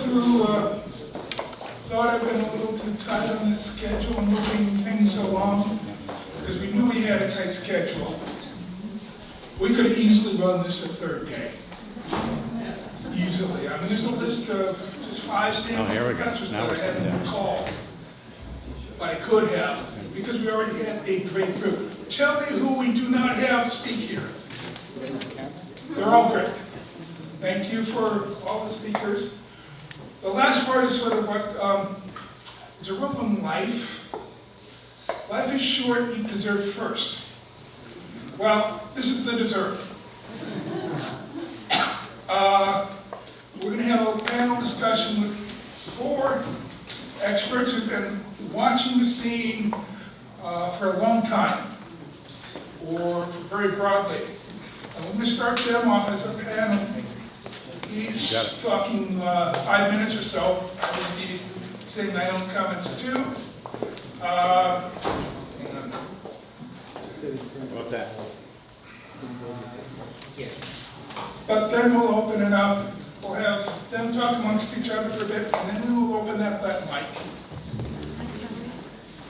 who thought I've been a little too tight on this schedule and moving things along, because we knew we had a tight schedule. We could easily run this a third day. Easily. I mean, there's a list of there's 5 standing professors that I haven't called. But I could have, because we already had a great group. Tell me who we do not have speak here. They're all great. Thank you for all the speakers. The last part is sort of what is a rule in life. Life is short, eat dessert first. Well, this is the dessert. We're going to have a panel discussion with 4 experts who've been watching the scene for a long time, or very broadly. And we're going to start them off as a panel. Each talking 5 minutes or so. I will be saying my own comments too. About that. Yes. But then we'll open it up. We'll have them talk amongst each other for a bit, and then we will open up that mic.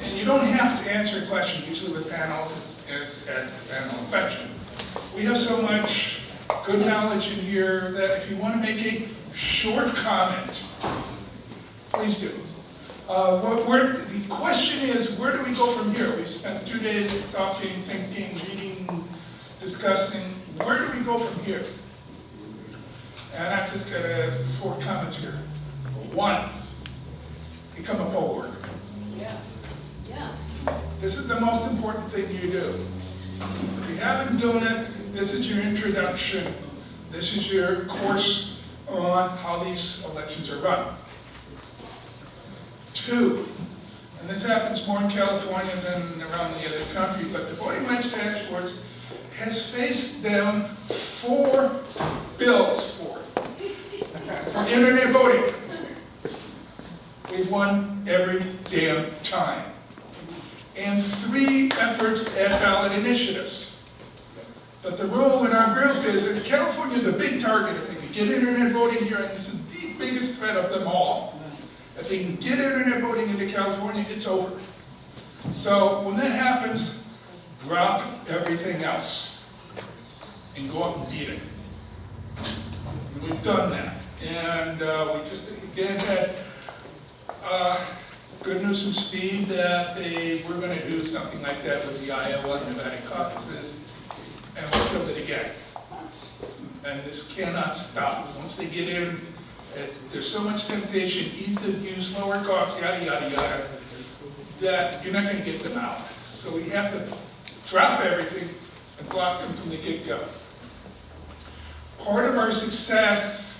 And you don't have to answer a question. Usually the panel is the panel question. We have so much good knowledge in here that if you want to make a short comment, please do. The question is, where do we go from here? We spent 2 days talking, thinking, reading, discussing. Where do we go from here? And I've just got 4 comments here. 1, become a poll worker. Yeah. This is the most important thing you do. If you haven't done it, this is your introduction. This is your course on how these elections are run. 2, and this happens more in California than around the other country, but the Voting Rights Task Force has faced down 4 bills for internet voting. We've won every damn time. And 3 efforts at ballot initiatives. But the rule in our group is that California is a big target. If they can get internet voting here, and this is the biggest threat of them all. If they can get internet voting into California, it's over. So when that happens, drop everything else and go up and beat it. And we've done that. And we just, again, had good news from Steve that they were going to do something like that with the Iowa and Nevada caucuses, and we killed it again. And this cannot stop. Once they get in, there's so much temptation, ease of use, lower costs, yada, yada, yada, that you're not going to get them out. So we have to drop everything and block them from the get-go. Part of our success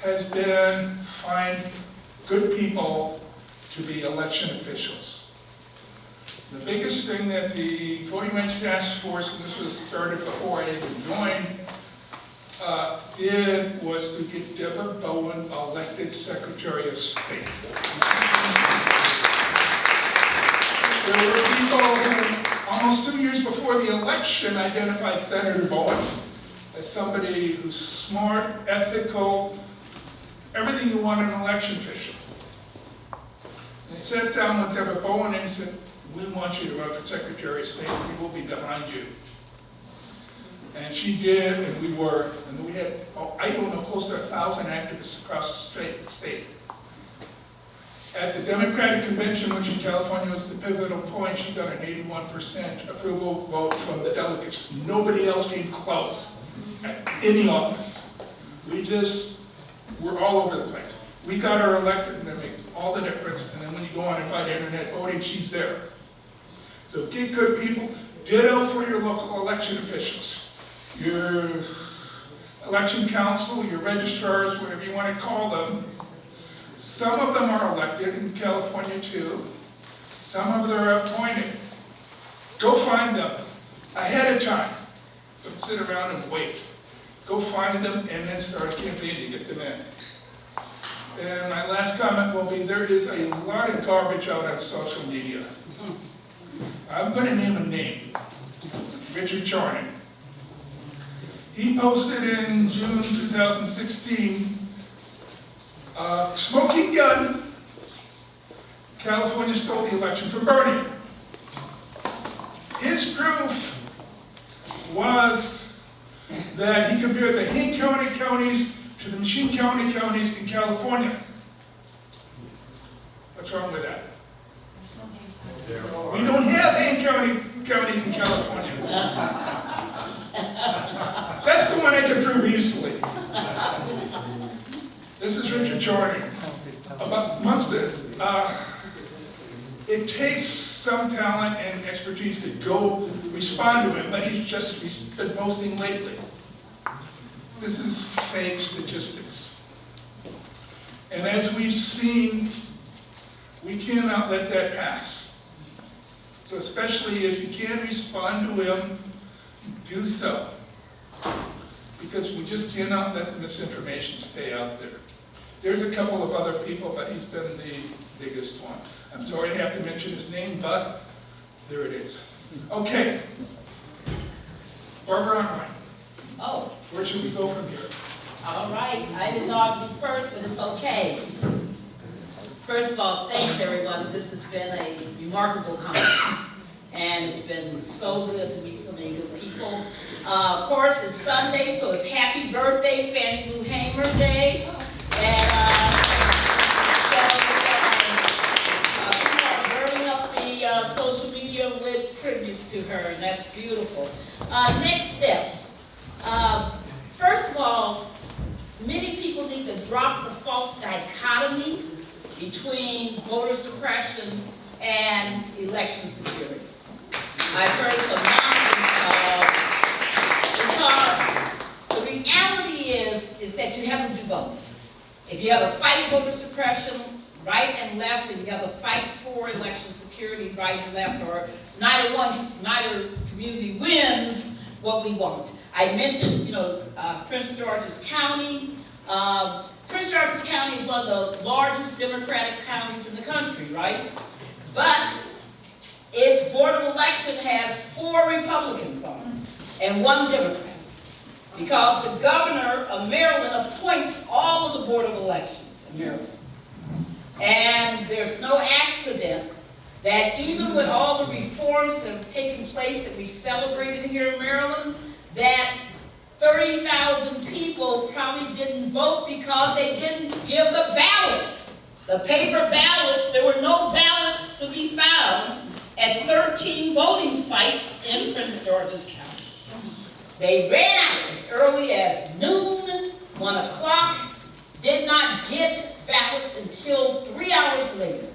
has been find good people to be election officials. The biggest thing that the Voting Rights Task Force, and this was started before I even joined, did was to get Deborah Bowen elected Secretary of State. There were people who, almost 2 years before the election, identified Senator Bowen as somebody who's smart, ethical, everything you want in an election official. They sat down with Deborah Bowen and said, we want you to run for Secretary of State. We will be behind you. And she did, and we were. And we had, I don't know, close to 1,000 activists across the state. At the Democratic Convention, which in California was the pivotal point, she got an 81% approval vote from the delegates. Nobody else came close at any office. We just were all over the place. We got her elected, and that made all the difference. And then when you go on and find internet voting, she's there. So get good people. Ditto for your local election officials. Your election council, your registrars, whatever you want to call them. Some of them are elected in California too. Some of them are appointed. Go find them ahead of time. Don't sit around and wait. Go find them and then start a campaign to get them in. And my last comment will be, there is a lot of garbage out on social media. I'm going to name a name, Richard Charning. He posted in June 2016 Smoking gun, California stole the election from Bernie. His proof was that he compared the Hank County counties to the Machine County counties in California. What's wrong with that? We don't have Hank County counties in California. That's the one I can prove easily. This is Richard Jordan. About Munster. It takes some talent and expertise to go respond to him, but he's just been posting lately. This is fake statistics. And as we've seen, we cannot let that pass. So especially if you can respond to him, do so. Because we just cannot let the misinformation stay out there. There's a couple of other people, but he's been the biggest one. I'm sorry to have to mention his name, but there it is. Okay. Barbara Arnwine. Oh, Where should we go from here? all right. I didn't know I'd be first, but it's okay. First of all, thanks everyone. This has been a remarkable conference, and it's been so good to meet so many good people. Of course, it's Sunday, so it's happy birthday, Fannie Lou Hamer Day. And we are burning up the social media with tributes to her, and that's beautiful. Next steps. First of all, many people need to drop the false dichotomy between voter suppression and election security. I've heard some nonsense because the reality is that you have to do both. If you have to fight voter suppression, right and left, and you have to fight for election security, right and left, or neither community wins what we want. I mentioned, Prince George's County. Prince George's County is one of the largest Democratic counties in the country, right? But its board of election has 4 Republicans on it and 1 Democrat. Because the governor of Maryland appoints all of the board of elections in Maryland. And there's no accident that even with all the reforms that have taken place that we've celebrated here in Maryland, that 30,000 people probably didn't vote because they didn't give the ballots. The paper ballots, there were no ballots to be found at 13 voting sites in Prince George's County. They ran out as early as noon, 1 o'clock, did not get ballots until 3 hours later,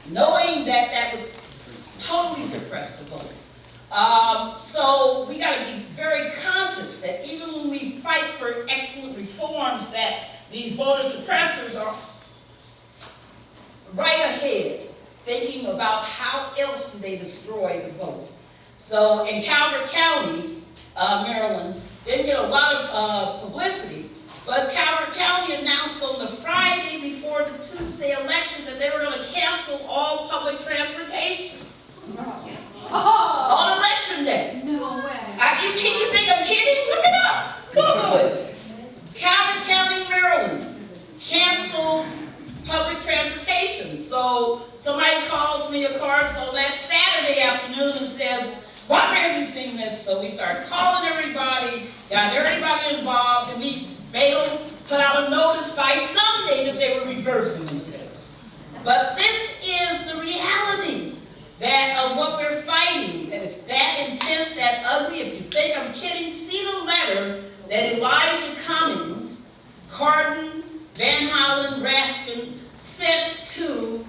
knowing that that would totally suppress the vote. So we got to be very conscious that even when we fight for excellent reforms, that these voter suppressors are right ahead, thinking about how else do they destroy the vote. So in Calvert County, Maryland, didn't get a lot of publicity, but Calvert County announced on the Friday before the Tuesday election that they were going to cancel all public transportation. On election day. No way. You think I'm kidding? Look it up. Google it. Calvert County, Maryland, canceled public transportation. So somebody calls me, of course, on that Saturday afternoon and says, "Why have you seen this?" So we started calling everybody, got everybody involved, and we put out a notice by Sunday that they were reversing themselves. But this is the reality that of what we're fighting, that is that intense, that ugly. If you think I'm kidding, see the letter that Elijah Cummings, Cardin, Van Hollen, Raskin sent to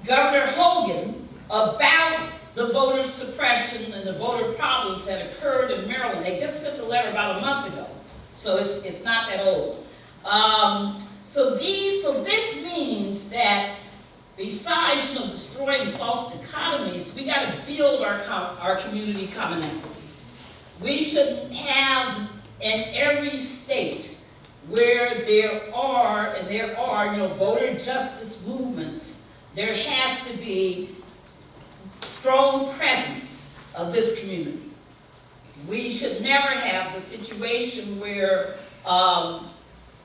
Governor Hogan about the voter suppression and the voter problems that occurred in Maryland. They just sent the letter about a month ago, so it's not that old. So this means that besides destroying false dichotomies, we got to build our community commonality. We should have in every state where there are voter justice movements, there has to be strong presence of this community. We should never have the situation where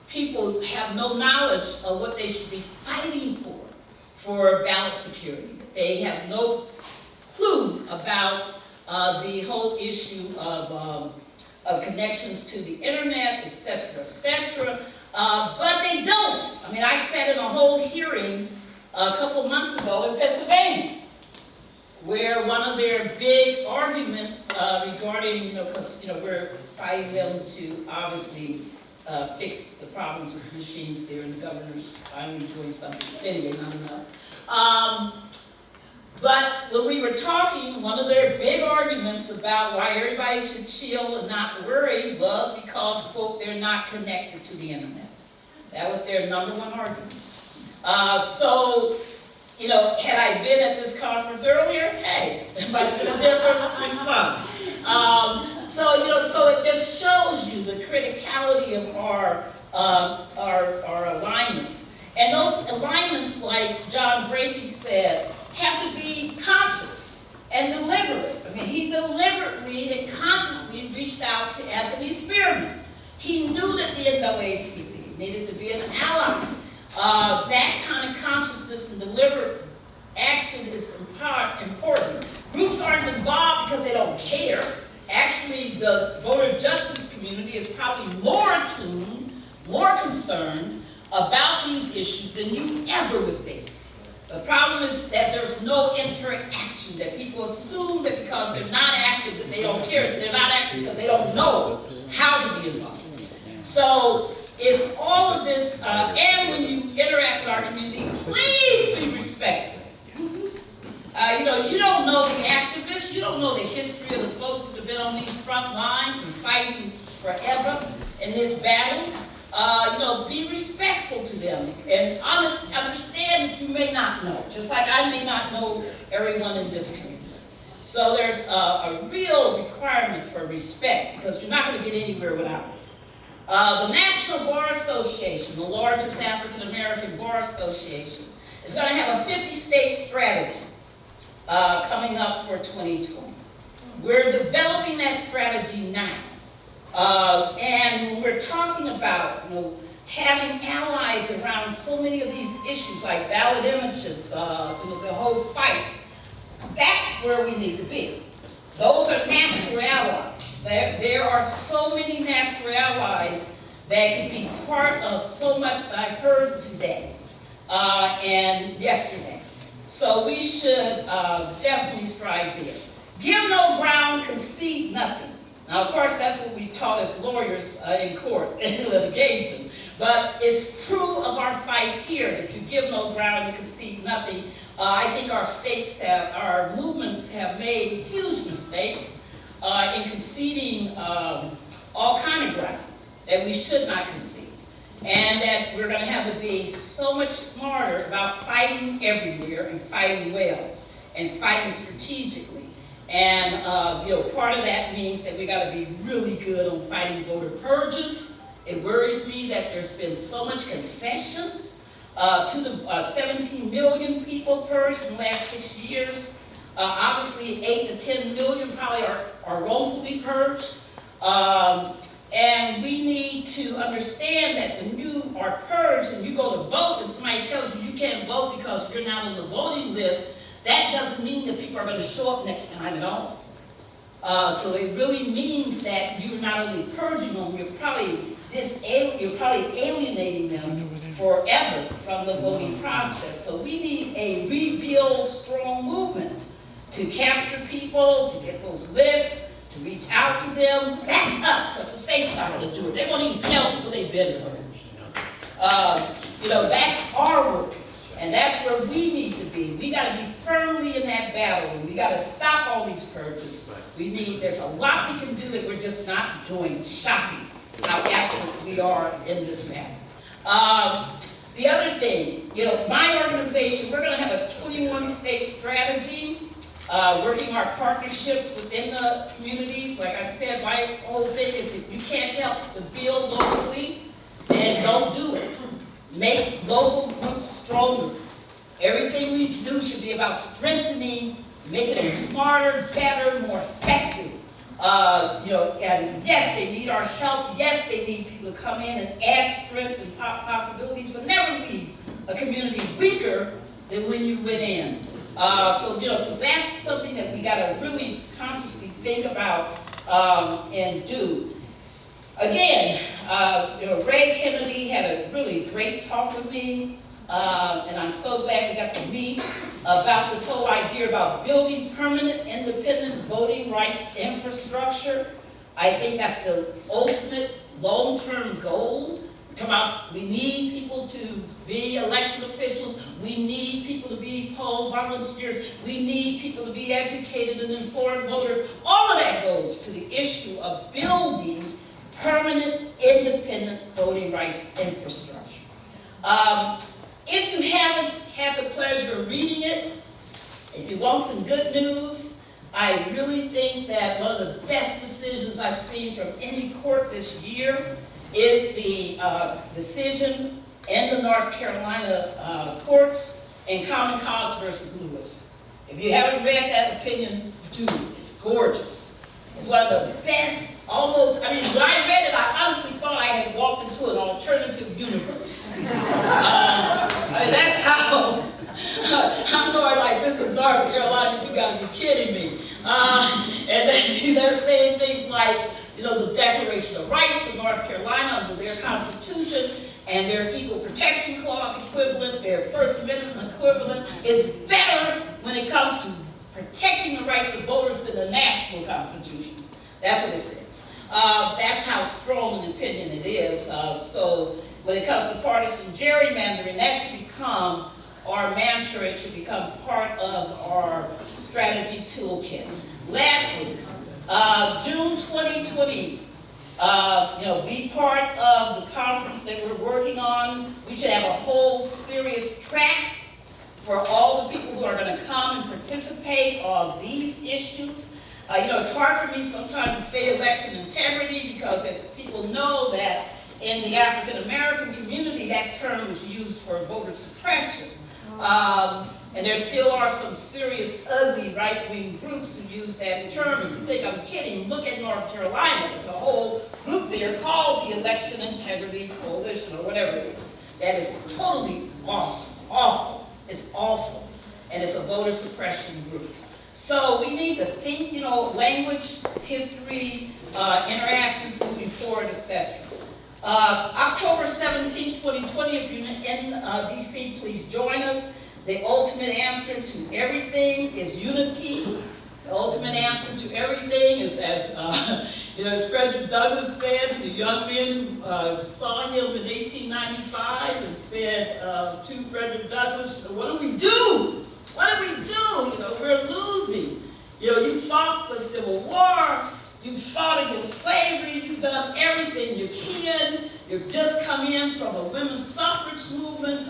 people have no knowledge of what they should be fighting for ballot security. They have no clue about the whole issue of connections to the internet, et cetera, but they don't. I mean, I sat in a whole hearing a couple months ago in Pennsylvania, where one of their big arguments regarding, because, we're fighting them to obviously fix the problems with machines there, and the governor's finally doing something. Anyway, not enough. But when we were talking, one of their big arguments about why everybody should chill and not worry was because, quote, they're not connected to the internet. That was their number one argument. So, had I been at this conference earlier, hey, it might have been a different response. So it just shows you the criticality of our alignments. And those alignments, like John Brady said, have to be conscious and deliberate. I mean, he deliberately and consciously reached out to Anthony Spearman. He knew that the NAACP needed to be an ally. That kind of consciousness and deliberate action is important. Groups aren't involved because they don't care. Actually, the voter justice community is probably more attuned, more concerned about these issues than you ever would think. The problem is that there's no interaction, that people assume that because they're not active that they don't care. They're not active because they don't know how to be involved. So it's all of this, and when you interact with our community, please be respectful. You don't know the activists, you don't know the history of the folks that have been on these front lines and fighting forever in this battle. Be respectful to them and understand that you may not know, just like I may not know everyone in this community. So there's a real requirement for respect because you're not going to get anywhere without it. The National Bar Association, the largest African American bar association, is going to have a 50-state strategy coming up for 2020. We're developing that strategy now. And we're talking about, having allies around so many of these issues like ballot images, the whole fight. That's where we need to be. Those are natural allies. There are so many natural allies that can be part of so much that I've heard today and yesterday. So we should definitely strive there. Give no ground, concede nothing. Now, of course, that's what we taught as lawyers in court, in litigation. But it's true of our fight here, that you give no ground, you concede nothing. I think our movements have made huge mistakes in conceding all kind of ground that we should not concede. And that we're going to have to be so much smarter about fighting everywhere and fighting well and fighting strategically. And part of that means that we got to be really good on fighting voter purges. It worries me that there's been so much concession to the 17 million people purged in the last 6 years. Obviously, 8 to 10 million probably are wrongfully purged. And we need to understand that when you are purged and you go to vote and somebody tells you you can't vote because you're not on the voting list, that doesn't mean that people are going to show up next time at all. So it really means that you're not only purging them, you're probably alienating them forever from the voting process. So we need a rebuild strong movement to capture people, to get those lists, to reach out to them. That's us, because the state's not going to do it. They won't even tell people they've been purged. That's our work. And that's where we need to be. We got to be firmly in that battle. And we got to stop all these purges. There's a lot we can do that we're just not doing. It's shocking how absent we are in this matter. The other thing, my organization, we're going to have a 21-state strategy, working our partnerships within the communities. Like I said, my whole thing is if you can't help to build locally, then don't do it. Make local groups stronger. Everything we do should be about strengthening, making them smarter, better, more effective And yes, they need our help. Yes, they need people to come in and add strength and possibilities, but never leave a community weaker than when you went in. So that's something that we got to really consciously think about and do. Again, Ray Kennedy had a really great talk with me, and I'm so glad we got to meet about this whole idea about building permanent independent voting rights infrastructure. I think that's the ultimate long-term goal. We need people to be election officials. We need people to be poll volunteers. We need people to be educated and informed voters. All of that goes to the issue of building permanent independent voting rights infrastructure. If you haven't had the pleasure of reading it, if you want some good news, I really think that one of the best decisions I've seen from any court this year is the decision in the North Carolina courts in Common Cause versus Lewis. If you haven't read that opinion, do. It's gorgeous. It's one of the best, when I read it, I honestly thought I had walked into an alternative universe. That's how, I'm going like, this is North Carolina, you gotta be kidding me. And then they're saying things like, the Declaration of Rights of North Carolina under their Constitution and their Equal Protection Clause equivalent, their First Amendment equivalent, is better when it comes to protecting the rights of voters than the national Constitution. That's what it says. That's how strong an opinion it is. So when it comes to partisan gerrymandering, that should become our mantra. It should become part of our strategy toolkit. Lastly, June 2020, be part of the conference that we're working on. We should have a whole serious track for all the people who are going to come and participate on these issues. It's hard for me sometimes to say election integrity because as people know that in the African American community that term is used for voter suppression. And there still are some serious, ugly right-wing groups who use that term. If you think I'm kidding, look at North Carolina. There's a whole group there called the Election Integrity Coalition or whatever it is. That is totally awful. It's awful. And it's a voter suppression group. So we need to think, language, history, interactions moving forward, etc. October 17, 2020, if you're in DC, please join us. The ultimate answer to everything is unity. The ultimate answer to everything is, as Frederick Douglass said, the young men saw him in 1895 and said to Frederick Douglass, what do we do? What do we do? We're losing. You fought the Civil War. You fought against slavery. You've done everything you can. You've just come in from a women's suffrage movement,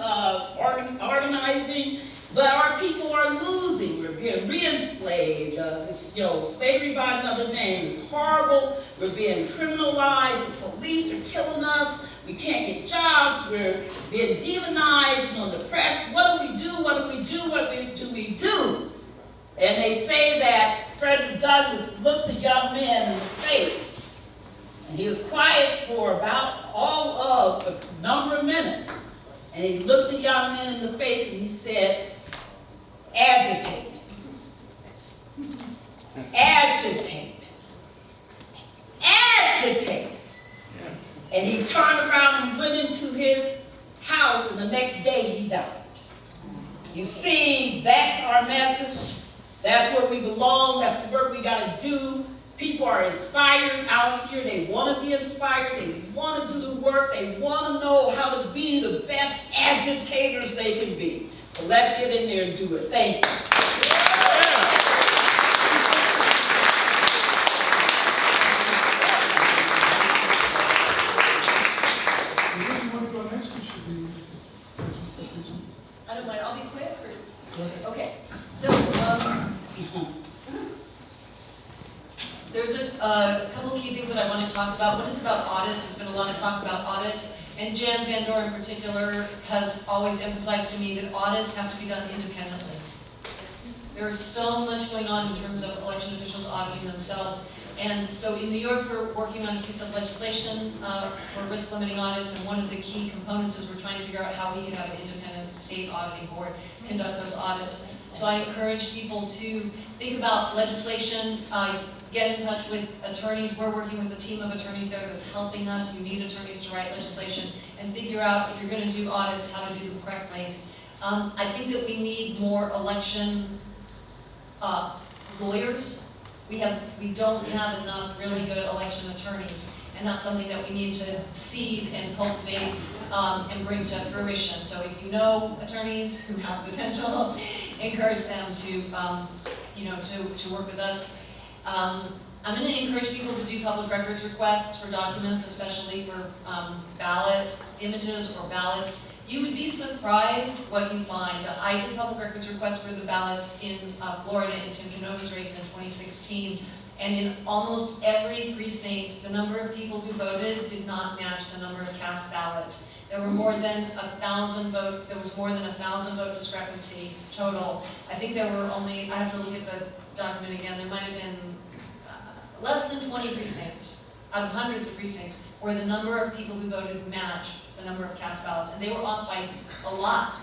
organizing. But our people are losing. We're being re-enslaved. Slavery by another name is horrible. We're being criminalized. The police are killing us. We can't get jobs. We're being demonized on the press. What do we do? What do we do? What do we do? And they say that Frederick Douglass looked the young man in the face. And he was quiet for about all of a number of minutes. And he looked the young man in the face and he said, agitate. Agitate. Agitate. And he turned around and went into his house, and the next day he died. You see, that's our message. That's where we belong. That's the work we got to do. People are inspired out here. They want to be inspired. They want to do the work. They want to know how to be the best agitators they can be. So let's get in there and do it. Thank you. I don't mind. I'll be quick. Okay. So there's a couple of key things that I want to talk about. One is about audits. There's been a lot of talk about audits. And Jan Van Doren in particular has always emphasized to me that audits have to be done independently. There's so much going on in terms of election officials auditing themselves. And so in New York, we're working on a piece of legislation for risk limiting audits, and one of the key components is we're trying to figure out how we can have an independent state auditing board conduct those audits. So I encourage people to think about legislation, get in touch with attorneys. We're working with a team of attorneys there that's helping us. You need attorneys to write legislation, and figure out if you're going to do audits, how to do them correctly. I think that we need more election lawyers. We don't have enough really good election attorneys, and that's something that we need to seed and cultivate and bring to fruition. So if you know attorneys who have potential, encourage them to work with us. I'm going to encourage people to do public records requests for documents, especially for ballot images or ballots. You would be surprised what you find. I did public records requests for the ballots in Florida in Tim Genova's race in 2016, and in almost every precinct, the number of people who voted did not match the number of cast ballots. There were more than 1,000 vote. There was more than 1,000 vote discrepancy total. I think there were only, I have to look at the document again, there might have been less than 20 precincts out of hundreds of precincts where the number of people who voted matched the number of cast ballots, and they were off by a lot.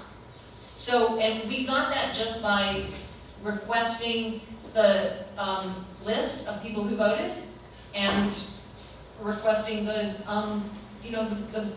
So, and we got that just by requesting the list of people who voted and requesting the, I'm trying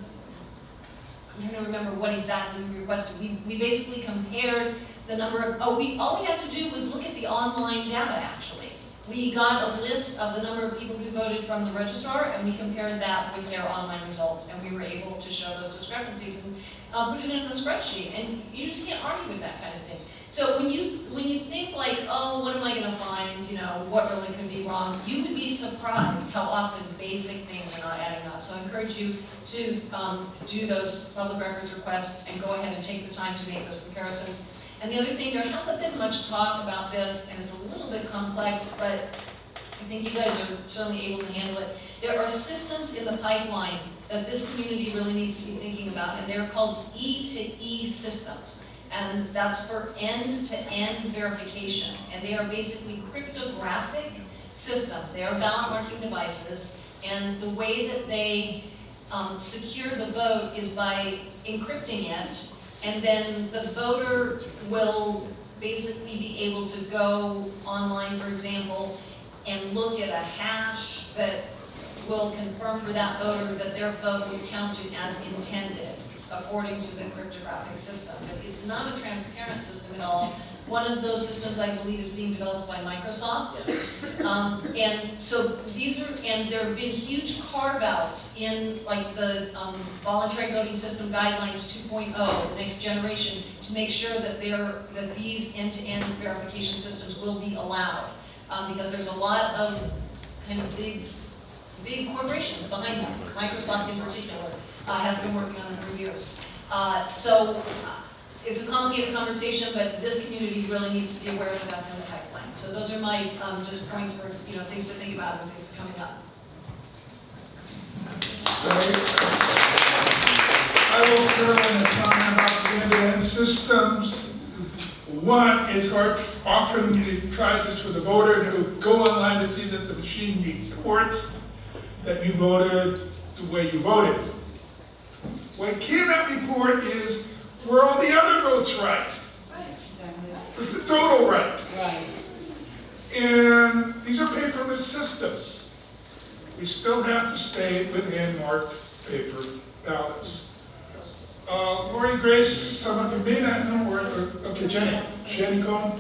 to remember what exactly we requested. We basically compared the number of, all we had to do was look at the online data actually. We got a list of the number of people who voted from the registrar, and we compared that with their online results, and we were able to show those discrepancies and put it in the spreadsheet. And you just can't argue with that kind of thing. So when you think like, oh, what am I going to find? What really could be wrong? You would be surprised how often basic things are not adding up. So I encourage you to do those public records requests and go ahead and take the time to make those comparisons. And the other thing, there hasn't been much talk about this, and it's a little bit complex, but I think you guys are certainly able to handle it. There are systems in the pipeline that this community really needs to be thinking about, and they're called E2E systems. And that's for end-to-end verification. And they are basically cryptographic systems. They are ballot marking devices, and the way that they secure the vote is by encrypting it. And then the voter will basically be able to go online, for example, and look at a hash that will confirm for that voter that their vote was counted as intended, according to the cryptographic system. But it's not a transparent system at all. One of those systems, I believe, is being developed by Microsoft. And so these are, and there have been huge carve-outs in like the voluntary voting system guidelines 2.0, the next generation, to make sure that these end-to-end verification systems will be allowed. Because there's a lot of kind of big corporations behind them. Microsoft in particular has been working on it for years. It's a complicated conversation, but this community really needs to be aware that that's in the pipeline. So those are my just points for things to think about and things coming up. I will throw in a comment about the end-to-end systems. One is hard. Often you try this with a voter to go online to see that the machine reports that you voted the way you voted. What it cannot report is were all the other votes right? Was the total right? Right. And these are paperless systems. We still have to stay with hand-marked paper ballots. Lori Grace, some of you may not know, okay, Jenny Cohn.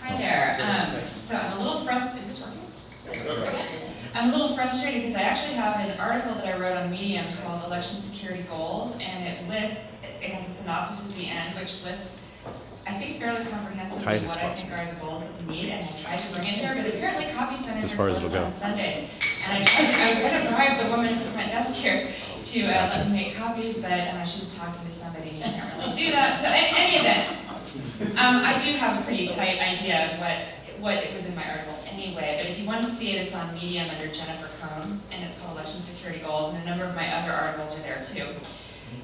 Hi there. So I'm a little frustrated. Is this working? Okay. I'm a little frustrated because I actually have an article that I wrote on Medium called Election Security Goals, and it has a synopsis at the end, which lists, I think, fairly comprehensively what I think are the goals that we need, and I tried to bring it here, but apparently copy centers are closed on Sundays. And I was going to bribe the woman at the front desk here to let me make copies, but she was talking to somebody, and you can't really do that. So in any event, I do have a pretty tight idea of what it was in my article anyway, but if you want to see it, it's on Medium under Jennifer Cohn, and it's called Election Security Goals, and a number of my other articles are there too.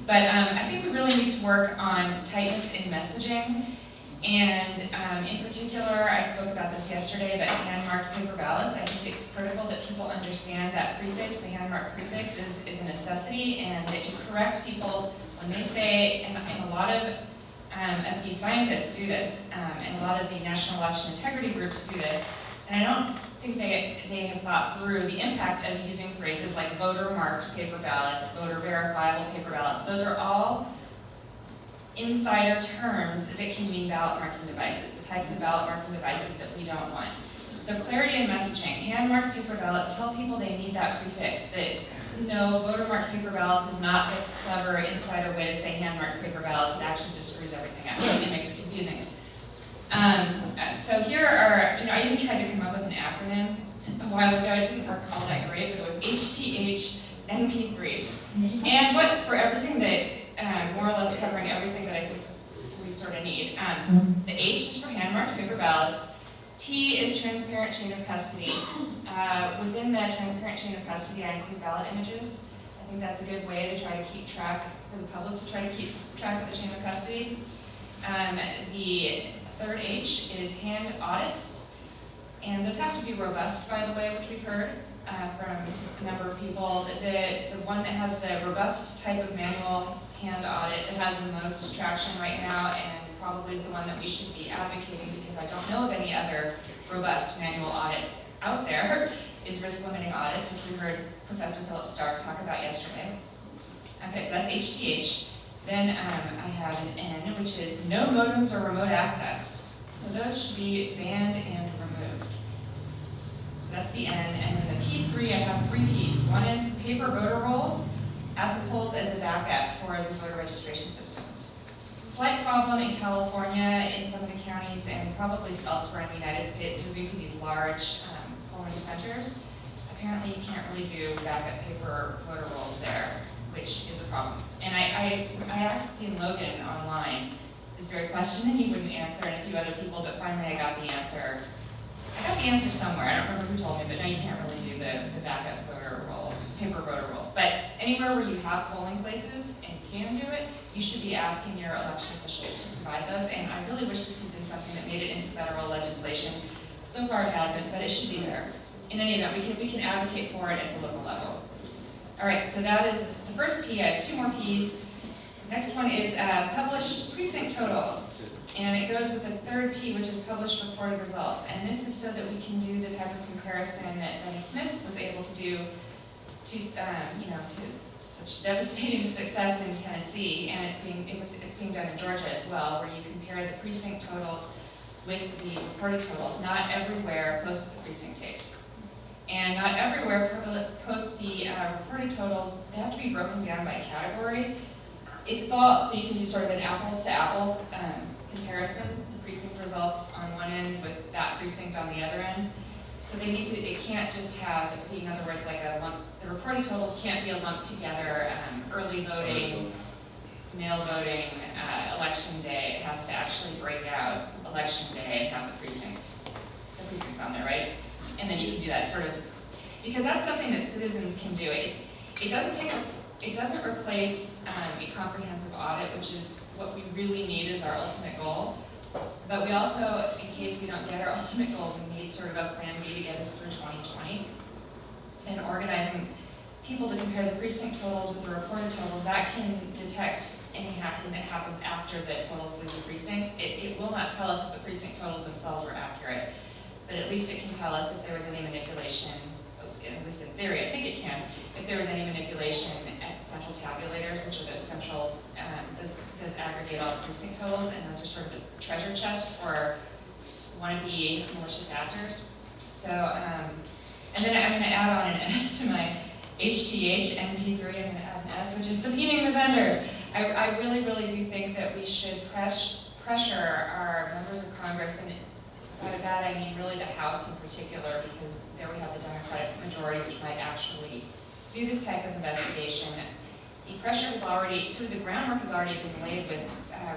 But I think we really need to work on tightness in messaging And in particular, I spoke about this yesterday, but hand-marked paper ballots, I think it's critical that people understand that prefix, the hand-marked prefix is a necessity, and that you correct people when they say, and a lot of the scientists do this, and a lot of the National Election Integrity groups do this, and I don't think they have thought through the impact of using phrases like voter-marked paper ballots, voter-verifiable paper ballots. Those are all insider terms that can mean ballot marking devices, the types of ballot marking devices that we don't want. So clarity in messaging. Hand-marked paper ballots tell people they need that prefix, that no, voter-marked paper ballots is not the clever insider way to say hand-marked paper ballots. It actually just screws everything up. It makes it confusing. So here are, I even tried to come up with an acronym a while ago. It didn't work all that great, but it was HTH NP3. And what, for everything that, more or less covering everything that I think we sort of need. The H is for hand-marked paper ballots. T is transparent chain of custody. Within that transparent chain of custody, I include ballot images. I think that's a good way to try to keep track, for the public to try to keep track of the chain of custody. The third H is hand audits. And those have to be robust, by the way, which we've heard from a number of people. The one that has the robust type of manual hand audit that has the most traction right now, and probably is the one that we should be advocating, because I don't know of any other robust manual audit out there, is risk limiting audits, which we heard Professor Philip Stark talk about yesterday. Okay, so that's HTH. Then I have an N, which is no modems or remote access. So those should be banned and removed. So that's the N. And then the P3, I have three Ps. One is paper voter rolls at the polls as a backup for the voter registration systems. Slight problem in California, in some of the counties, and probably elsewhere in the United States, moving to these large polling centers. Apparently you can't really do backup paper voter rolls there, which is a problem. And I asked Dean Logan online this very question, and he wouldn't answer, and a few other people, but finally I got the answer. I got the answer somewhere, I don't remember who told me, but no, you can't really do the backup voter rolls, paper voter rolls. But anywhere where you have polling places and can do it, you should be asking your election officials to provide those, and I really wish this had been something that made it into federal legislation. So far it hasn't, but it should be there. In any event, we can advocate for it at the local level. All right, so that is the first P. I have two more Ps. Next one is published precinct totals. And it goes with the third P, which is published reported results. And this is so that we can do the type of comparison that Betty Smith was able to do to such devastating success in Tennessee, and it's being done in Georgia as well, where you compare the precinct totals with the reported totals. Not everywhere posts the precinct tapes. And not everywhere posts the reported totals. They have to be broken down by category. It's all, so you can do sort of an apples to apples comparison, the precinct results on one end with that precinct on the other end. So they need to, it can't just have, in other words, like a lump, the reported totals can't be a lump together, early voting, mail voting, election day. It has to actually break out election day and have the precincts on there, right? And then you can do that sort of, because that's something that citizens can do. It doesn't replace a comprehensive audit, which is what we really need as our ultimate goal. But we also, in case we don't get our ultimate goal, we need sort of a plan B to get us through 2020. And organizing people to compare the precinct totals with the reported totals, that can detect any hacking that happens after the totals leave the precincts. It will not tell us if the precinct totals themselves were accurate, but at least it can tell us if there was any manipulation, at least in theory, I think it can, if there was any manipulation at central tabulators, which are those central, those aggregate all the precinct totals, and those are sort of the treasure chest for wannabe malicious actors. So, and then I'm going to add on an S to my HTH NP3, I'm going to add an S, which is subpoenaing the vendors. I really, really do think that we should pressure our members of Congress, and by that I mean really the House in particular, because there we have the Democratic majority, which might actually do this type of investigation. The pressure has already, sort of the groundwork has already been laid with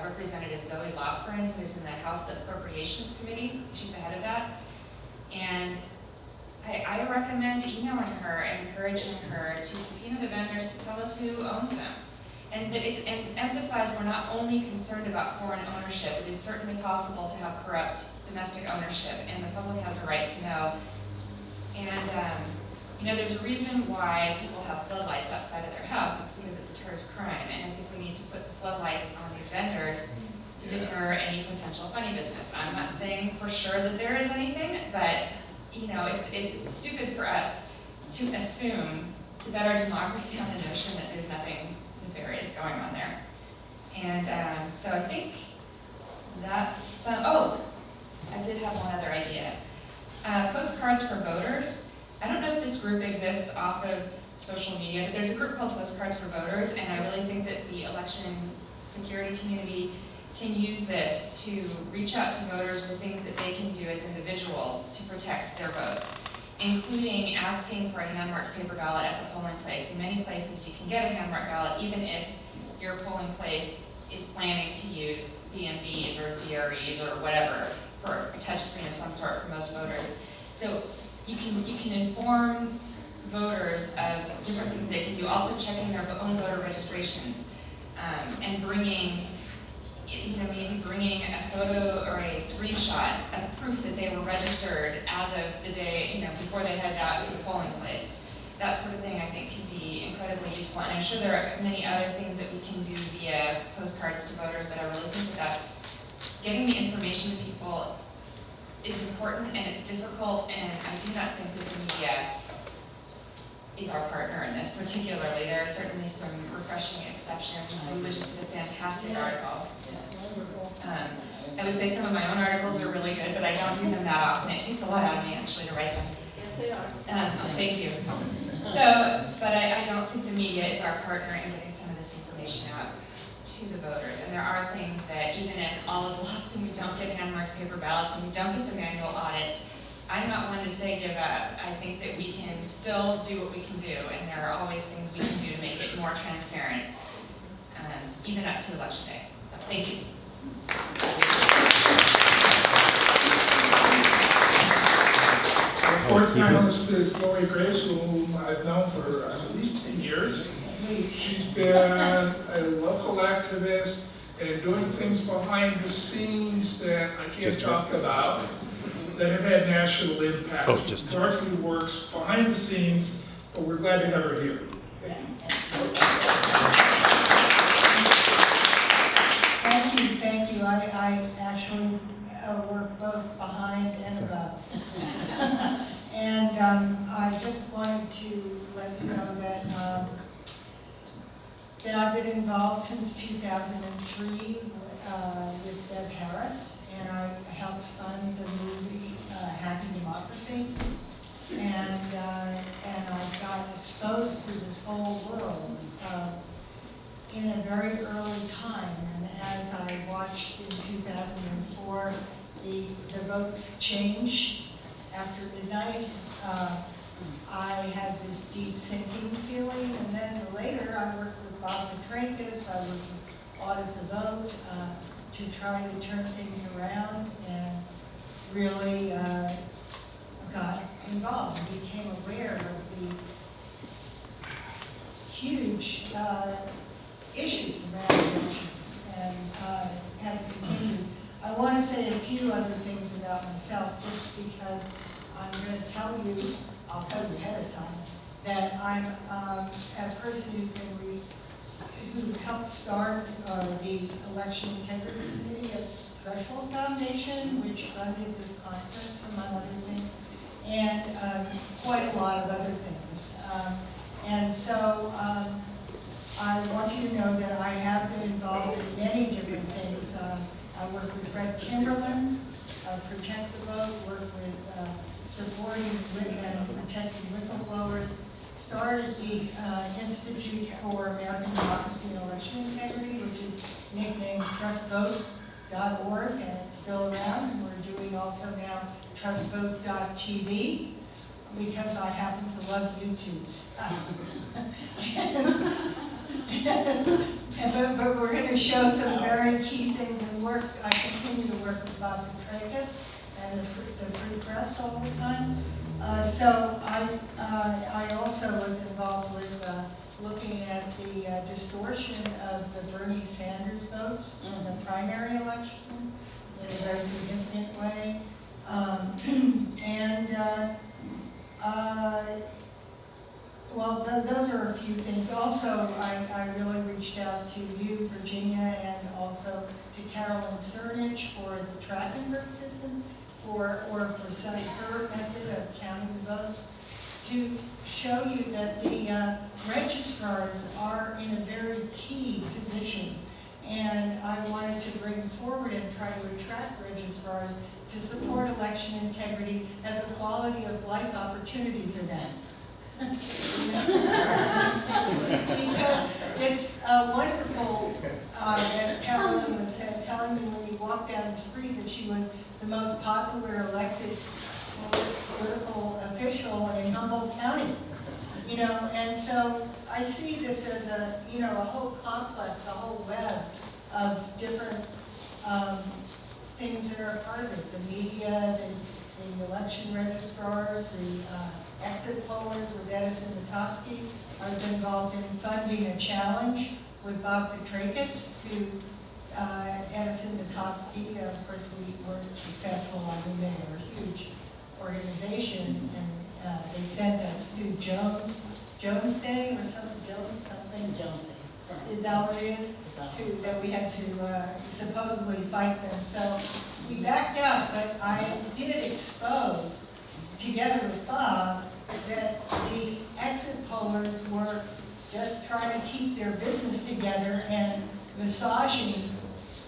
Representative Zoe Lofgren, who is in the House Appropriations Committee. She's the head of that. And I recommend emailing her and encouraging her to subpoena the vendors to tell us who owns them. And emphasize we're not only concerned about foreign ownership. It is certainly possible to have corrupt domestic ownership, and the public has a right to know. And, there's a reason why people have floodlights outside of their house. It's because it deters crime, and I think we need to put the floodlights on these vendors to deter any potential funny business. I'm not saying for sure that there is anything, but, it's stupid for us to assume, to bet our democracy on the notion that there's nothing nefarious going on there. And so I think that's, I did have one other idea. Postcards for voters. I don't know if this group exists off of social media, but there's a group called Postcards for Voters, and I really think that the election security community can use this to reach out to voters with things that they can do as individuals to protect their votes, including asking for a hand-marked paper ballot at the polling place. In many places you can get a hand-marked ballot even if your polling place is planning to use BMDs or DREs or whatever for a touchscreen of some sort for most voters. So you can inform voters of different things they can do, also checking their own voter registrations, and bringing, maybe bringing a photo or a screenshot of proof that they were registered as of the day, before they headed out to the polling place. That sort of thing I think can be incredibly useful, and I'm sure there are many other things that we can do via postcards to voters, but I really think that's getting the information to people is important, and it's difficult, and I do not think that the media is our partner in this particularly. There are certainly some refreshing exceptions. Lulu just did a fantastic article. Yes. I would say some of my own articles are really good, but I don't do them that often. It takes a lot out of me actually to write them. Yes, they are. Thank you. So, but I don't think the media is our partner in getting some of this information out to the voters. And there are things that even if all is lost and we don't get hand-marked paper ballots and we don't get the manual audits, I'm not one to say give up. I think that we can still do what we can do, and there are always things we can do to make it more transparent, even up to Election Day. So, thank you. Our fourth panelist is Chloe Grace, whom I've known for at least 10 years. She's been a local activist and doing things behind the scenes that I can't talk about that have had national impact. Darcy works behind the scenes, but we're glad to have her here. Thank you. I actually work both behind and above. And I just wanted to let you know that I've been involved since 2003 with Bev Harris, and I helped fund the movie Happy Democracy. And I got exposed to this whole world in a very early time. And as I watched in 2004 the votes change after midnight, I had this deep sinking feeling. And then later I worked with Bob Petrakis, I would audit the vote to try to turn things around, and really got involved, became aware of the huge issues around elections, and have continued. I want to say a few other things about myself, just because I'm going to tell you, I'll tell you ahead of time, that I'm a person who helped start the Election Integrity Committee at Threshold Foundation, which funded this conference, among other things, and quite a lot of other things. And so I want you to know that I have been involved in many different things. I work with Fred Kimberlin, Protect the Vote, work with supporting and protecting whistleblowers, started the Institute for American Democracy and Election Integrity, which is nicknamed trustvote.org, and it's still around. And we're doing also now trustvote.tv, because I happen to love YouTubes. But we're going to show some very key things and work. I continue to work with Bob Petrakis and the Free Press all the time. So I also was involved with looking at the distortion of the Bernie Sanders votes in the primary election in a very significant way. Well, those are a few things. Also, I really reached out to you, Virginia, and also to Carolyn Cernich for the Trachtenberg system, or for her method of counting the votes, to show you that the registrars are in a very key position. And I wanted to bring forward and try to attract registrars to support election integrity as a quality of life opportunity for them. Because it's wonderful, as Carolyn was telling me when we walked down the street, that she was the most popular elected political official in Humboldt County. You know, and so I see this as a, you know, a whole complex, a whole web of different things that are part of it. The media, the election registrars, the exit pollers with Edison Natofsky. I was involved in funding a challenge with Bob Petrakis to Edison Natofsky. Of course, we weren't successful. I mean, they were a huge organization, and they sent us to Jones Day or something. Jones Day. Is that what it is? That we had to supposedly fight them. So we backed out, but I did expose, together with Bob, that the exit pollers were just trying to keep their business together and massaging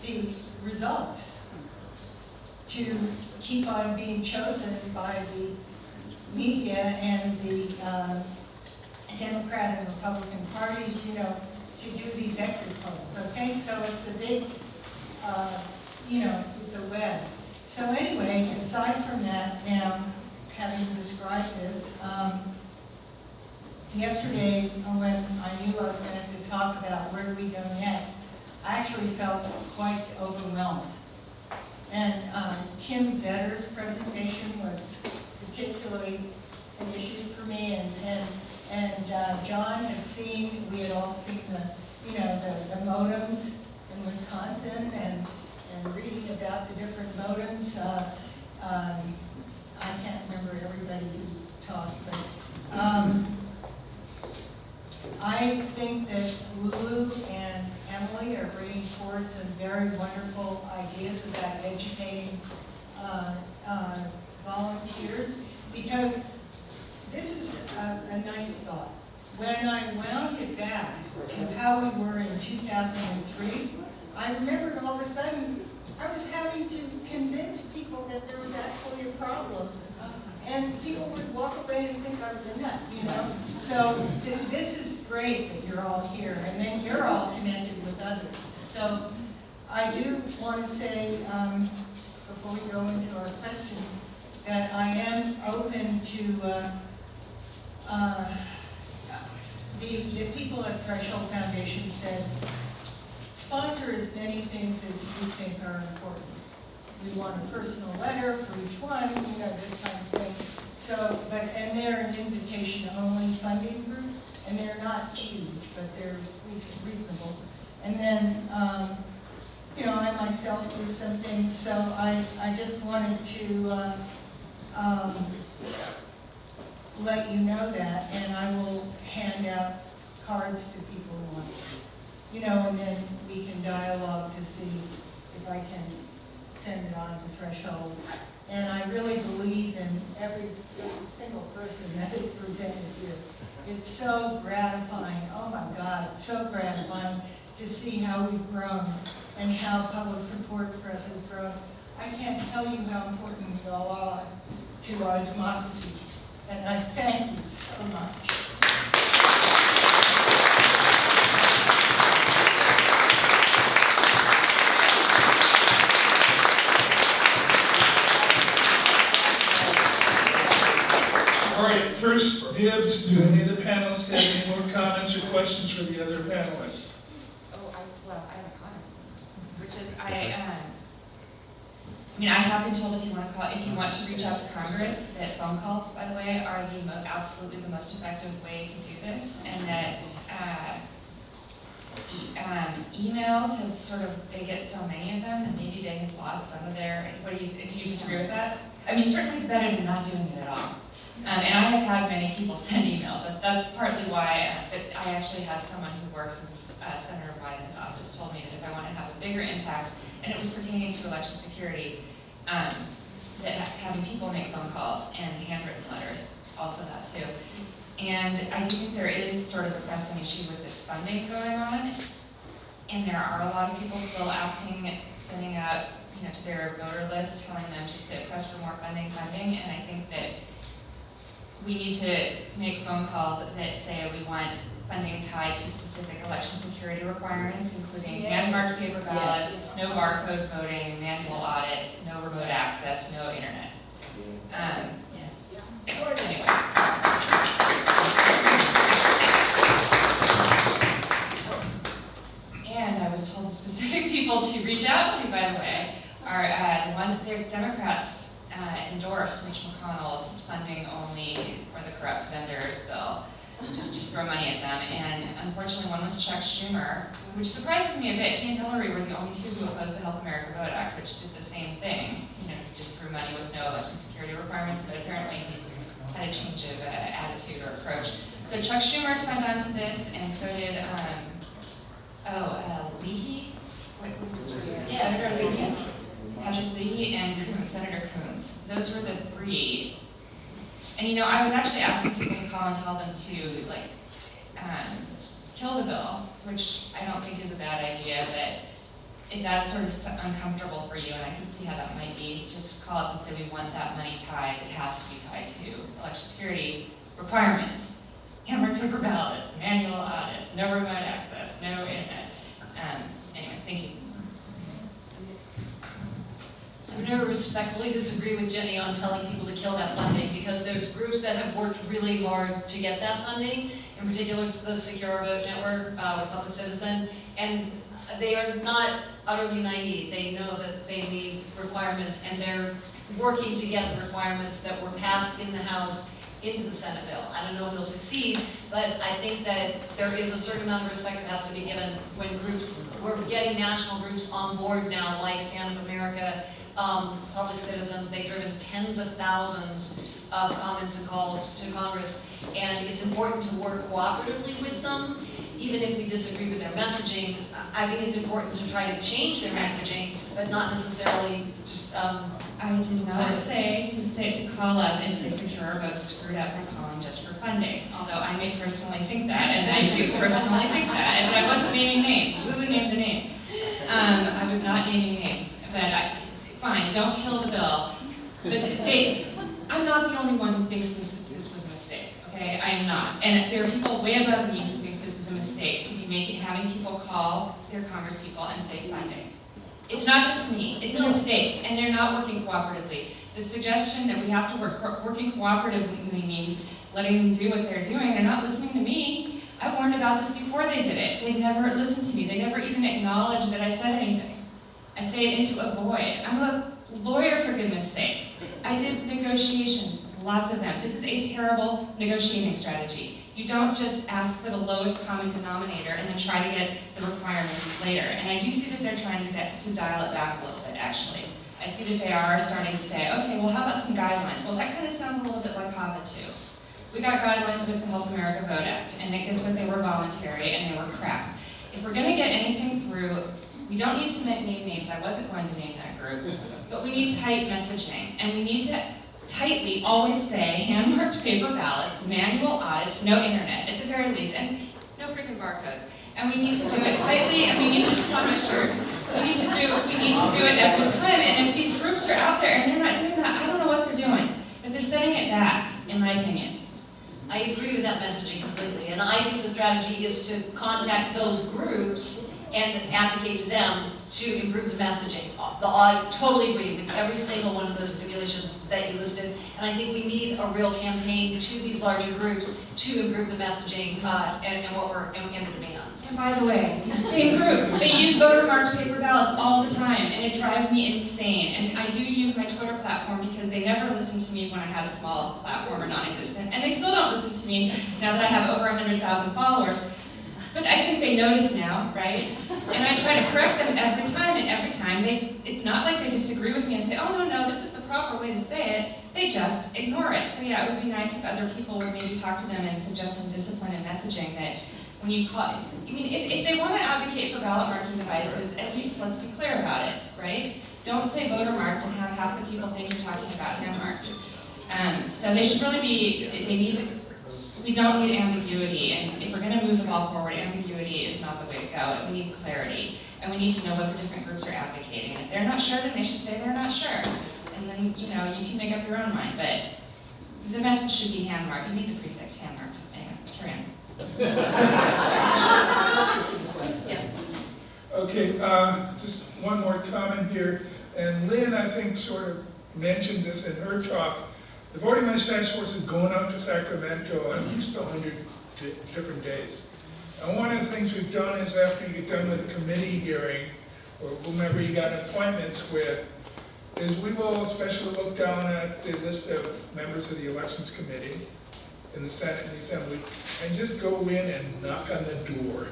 the results to keep on being chosen by the media and the Democrat and Republican parties, you know, to do these exit polls, okay? So it's a big, you know, it's a web. So anyway, aside from that, now, having described this, yesterday when I knew I was going to have to talk about where do we go next, I actually felt quite overwhelmed. And Kim Zetter's presentation was particularly an issue for me, and John had seen, we had all seen the, you know, the modems in Wisconsin, and reading about the different modems. I can't remember everybody who talked, but I think that Lulu and Emily are bringing forward some very wonderful ideas about educating volunteers, because this is a nice thought. When I wound it back to how we were in 2003, I remembered all of a sudden I was having to convince people that there was actually a problem. And people would walk away and think I was a nut, you know? So this is great that you're all here, and then you're all connected with others. So I do want to say, before we go into our question, that I am open to the people at Threshold Foundation said, sponsor as many things as you think are important. We want a personal letter for each one, you know, this kind of thing. So, and they're an invitation-only funding group, and they're not huge, but they're reasonable. And then, you know, I myself do some things, so I just wanted to let you know that, and I will hand out cards to people who want to, you know, and then we can dialogue to see if I can send it on the Threshold. And I really believe in every single person that is presented here. It's so gratifying, oh my God, it's so gratifying to see how we've grown and how public support for us has grown. I can't tell you how important you all are to our democracy. And I thank you so much. All right, first dibs. Do any of the panelists have any more comments or questions for the other panelists? Oh, I have a comment, which is I mean, I have been told if you want to reach out to Congress, that phone calls, by the way, are absolutely the most effective way to do this, and that emails have they get so many of them, and maybe they have lost some of their, do you disagree with that? I mean, certainly it's better than not doing it at all. And I have had many people send emails. That's partly why I actually had someone who works in Senator Biden's office told me that if I want to have a bigger impact, and it was pertaining to election security, that having people make phone calls and handwritten letters, also that too. And I do think there is sort of a pressing issue with this funding going on, and there are a lot of people still sending out, to their voter list, telling them just to press for more funding, and I think that we need to make phone calls that say we want funding tied to specific election security requirements, including hand-marked paper ballots, no barcode voting, manual audits, no remote access, no internet. Anyway. And I was told specific people to reach out to, by the way, are the ones that Democrats endorsed Mitch McConnell's funding only for the corrupt vendors bill. Just throw money at them. And unfortunately, one was Chuck Schumer, which surprises me a bit. He and Hillary were the only two who opposed the Help America Vote Act, which did the same thing. He just threw money with no election security requirements, but apparently he's had a change of attitude or approach. So Chuck Schumer signed on to this, and so did, Leahy? What was his first name? Senator Leahy. Patrick Leahy and Senator Cohn. Those were the three. And I was actually asking people to call and tell them to kill the bill, which I don't think is a bad idea, but if that's sort of uncomfortable for you, and I can see how that might be, just call up and say we want that money tied, it has to be tied to election security requirements, hand-marked paper ballots, manual audits, no remote access, no internet. Anyway, thank you. I'm going to respectfully disagree with Jenny on telling people to kill that funding, because there's groups that have worked really hard to get that funding, in particular the Secure Vote Network with Public Citizen, and they are not utterly naive. They know that they need requirements, and they're working to get the requirements that were passed in the House into the Senate bill. I don't know if they'll succeed, but I think that there is a certain amount of respect that has to be given when we're getting national groups on board now, like Stand Up America, Public Citizens. They've driven tens of thousands of comments and calls to Congress, and it's important to work cooperatively with them, even if we disagree with their messaging. I think it's important to try to change their messaging, but not necessarily just. I did not say to call up and say Secure Vote screwed up for calling just for funding, although I may personally think that, and I do personally think that, and I wasn't naming names. Lulu named the name. I was not naming names, but fine, don't kill the bill. But I'm not the only one who thinks this was a mistake, okay? I am not. And there are people way above me who thinks this is a mistake to be having people call their congresspeople and say funding. It's not just me, it's a mistake, and they're not working cooperatively. The suggestion that we have to working cooperatively means letting them do what they're doing. They're not listening to me. I warned about this before they did it. They never listened to me. They never even acknowledged that I said anything. I say it into a void. I'm a lawyer, for goodness sakes. I did negotiations, lots of them. This is a terrible negotiating strategy. You don't just ask for the lowest common denominator and then try to get the requirements later. And I do see that they're trying to dial it back a little bit, actually. I see that they are starting to say, okay, well, how about some guidelines? Well, that kind of sounds a little bit like HAVA, too. We got guidelines with the Help America Vote Act, and I guess that they were voluntary and they were crap. If we're going to get anything through, we don't need to name names. I wasn't going to name that group. But we need tight messaging, and we need to tightly always say hand-marked paper ballots, manual audits, no internet, at the very least, and no freaking barcodes. And we need to do it tightly, and we need to, it's on my shirt, we need to do it every time. And if these groups are out there and they're not doing that, I don't know what they're doing. But they're setting it back, in my opinion. I agree with that messaging completely, and I think the strategy is to contact those groups and advocate to them to improve the messaging. I totally agree with every single one of those stipulations that you listed, and I think we need a real campaign to these larger groups to improve the messaging and the demands. And by the way, these same groups, they use voter-marked paper ballots all the time, and it drives me insane. And I do use my Twitter platform because they never listened to me when I had a small platform or non-existent, and they still don't listen to me now that I have over 100,000 followers. But I think they notice now, right? And I try to correct them every time, and every time it's not like they disagree with me and say, oh, no, this is the proper way to say it. They just ignore it. So yeah, it would be nice if other people would maybe talk to them and suggest some discipline and messaging that when you call, I mean, if they want to advocate for ballot marking devices, at least let's be clear about it, right? Don't say voter marked and have half the people think you're talking about hand marked. So they should really be, we don't need ambiguity, and if we're going to move the ball forward, ambiguity is not the way to go. We need clarity, and we need to know what the different groups are advocating. And if they're not sure, then they should say they're not sure. And then, you know, you can make up your own mind, but the message should be hand marked. It needs a prefix, hand marked. Anyway, carry on. Yes. Okay, just one more comment here. And Lynn, I think, sort of mentioned this in her talk. The Voting Rights Task Force is going up to Sacramento at least 100 different days. And one of the things we've done is after you get done with a committee hearing, or whomever you got appointments with, is we will especially look down at the list of members of the Elections Committee in the Senate and the Assembly, and just go in and knock on the door.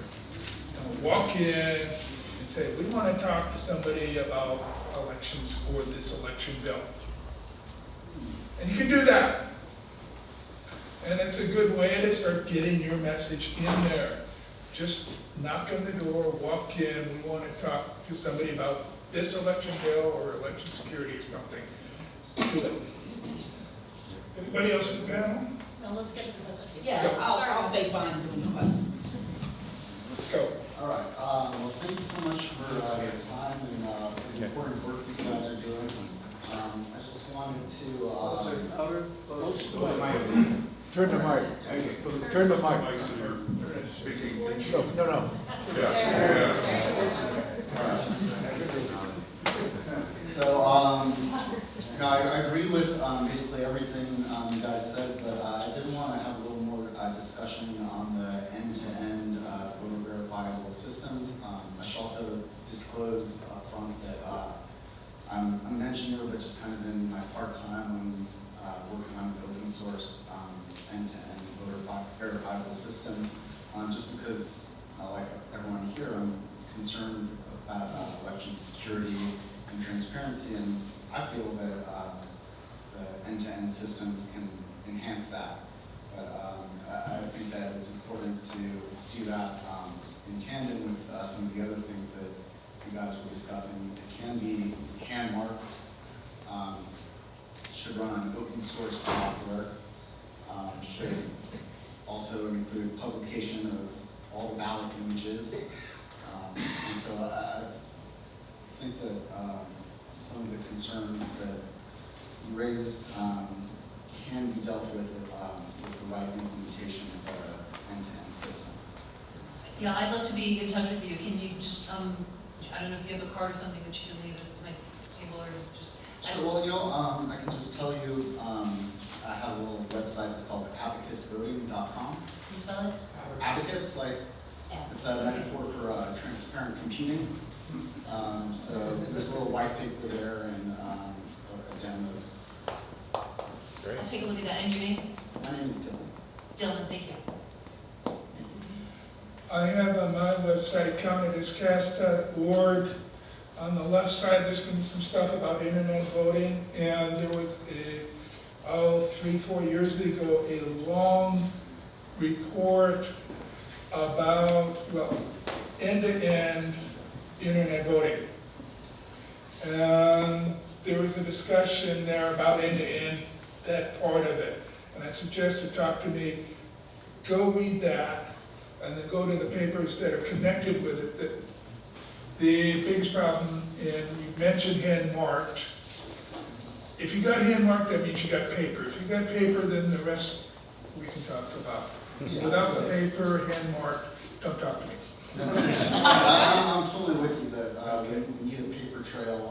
And walk in and say, we want to talk to somebody about elections or this election bill. And you can do that. And it's a good way to start getting your message in there. Just knock on the door, walk in, we want to talk to somebody about this election bill or election security or something. Do it. Anybody else in the panel? Now let's get to the questions. Go. Yeah, I'll make mine doing the questions. Go. All right, well, thank you so much for your time and the important work that you guys are doing. I just wanted to, Turn the mic. Turn the mic. Speaking. No. So, you know, I agree with basically everything you guys said, but I did want to have a little more discussion on the end-to-end voter verifiable systems. I should also disclose up front that I'm an engineer, but just kind of in my part-time when working on an open source end-to-end voter verifiable system, just because, like everyone here, I'm concerned about election security and transparency, and I feel that the end-to-end systems can enhance that. But I think that it's important to do that in tandem with some of the other things that you guys were discussing. It can be hand-marked, should run on open source software, should also include publication of all the ballot images. And so I think that some of the concerns that you raised can be dealt with the right implementation of the end-to-end system. Yeah, I'd love to be in touch with you. Can you just, I don't know if you have a card or something that you can leave at my table or just. Sure, well, you know, I can just tell you, I have a little website, it's called abacusvoting.com. Can you spell it? Abacus, like, it's a metaphor for transparent computing. So there's a little white paper there and a demo. I'll take a look at that. And your name? My name is Dylan. Dylan, thank you. I have on my website, countyiscast.org. On the left side, there's going to be some stuff about internet voting, and there was 3-4 years ago, a long report about, well, end-to-end internet voting. And there was a discussion there about end-to-end, that part of it. And I suggest you talk to me, go read that, and then go to the papers that are connected with it. The biggest problem, and you mentioned hand-marked. If you got hand-marked, that means you got paper. If you got paper, then the rest we can talk about. Yeah, Without so- the paper, hand-marked, don't talk to me. I'm totally with you that we need a paper trail,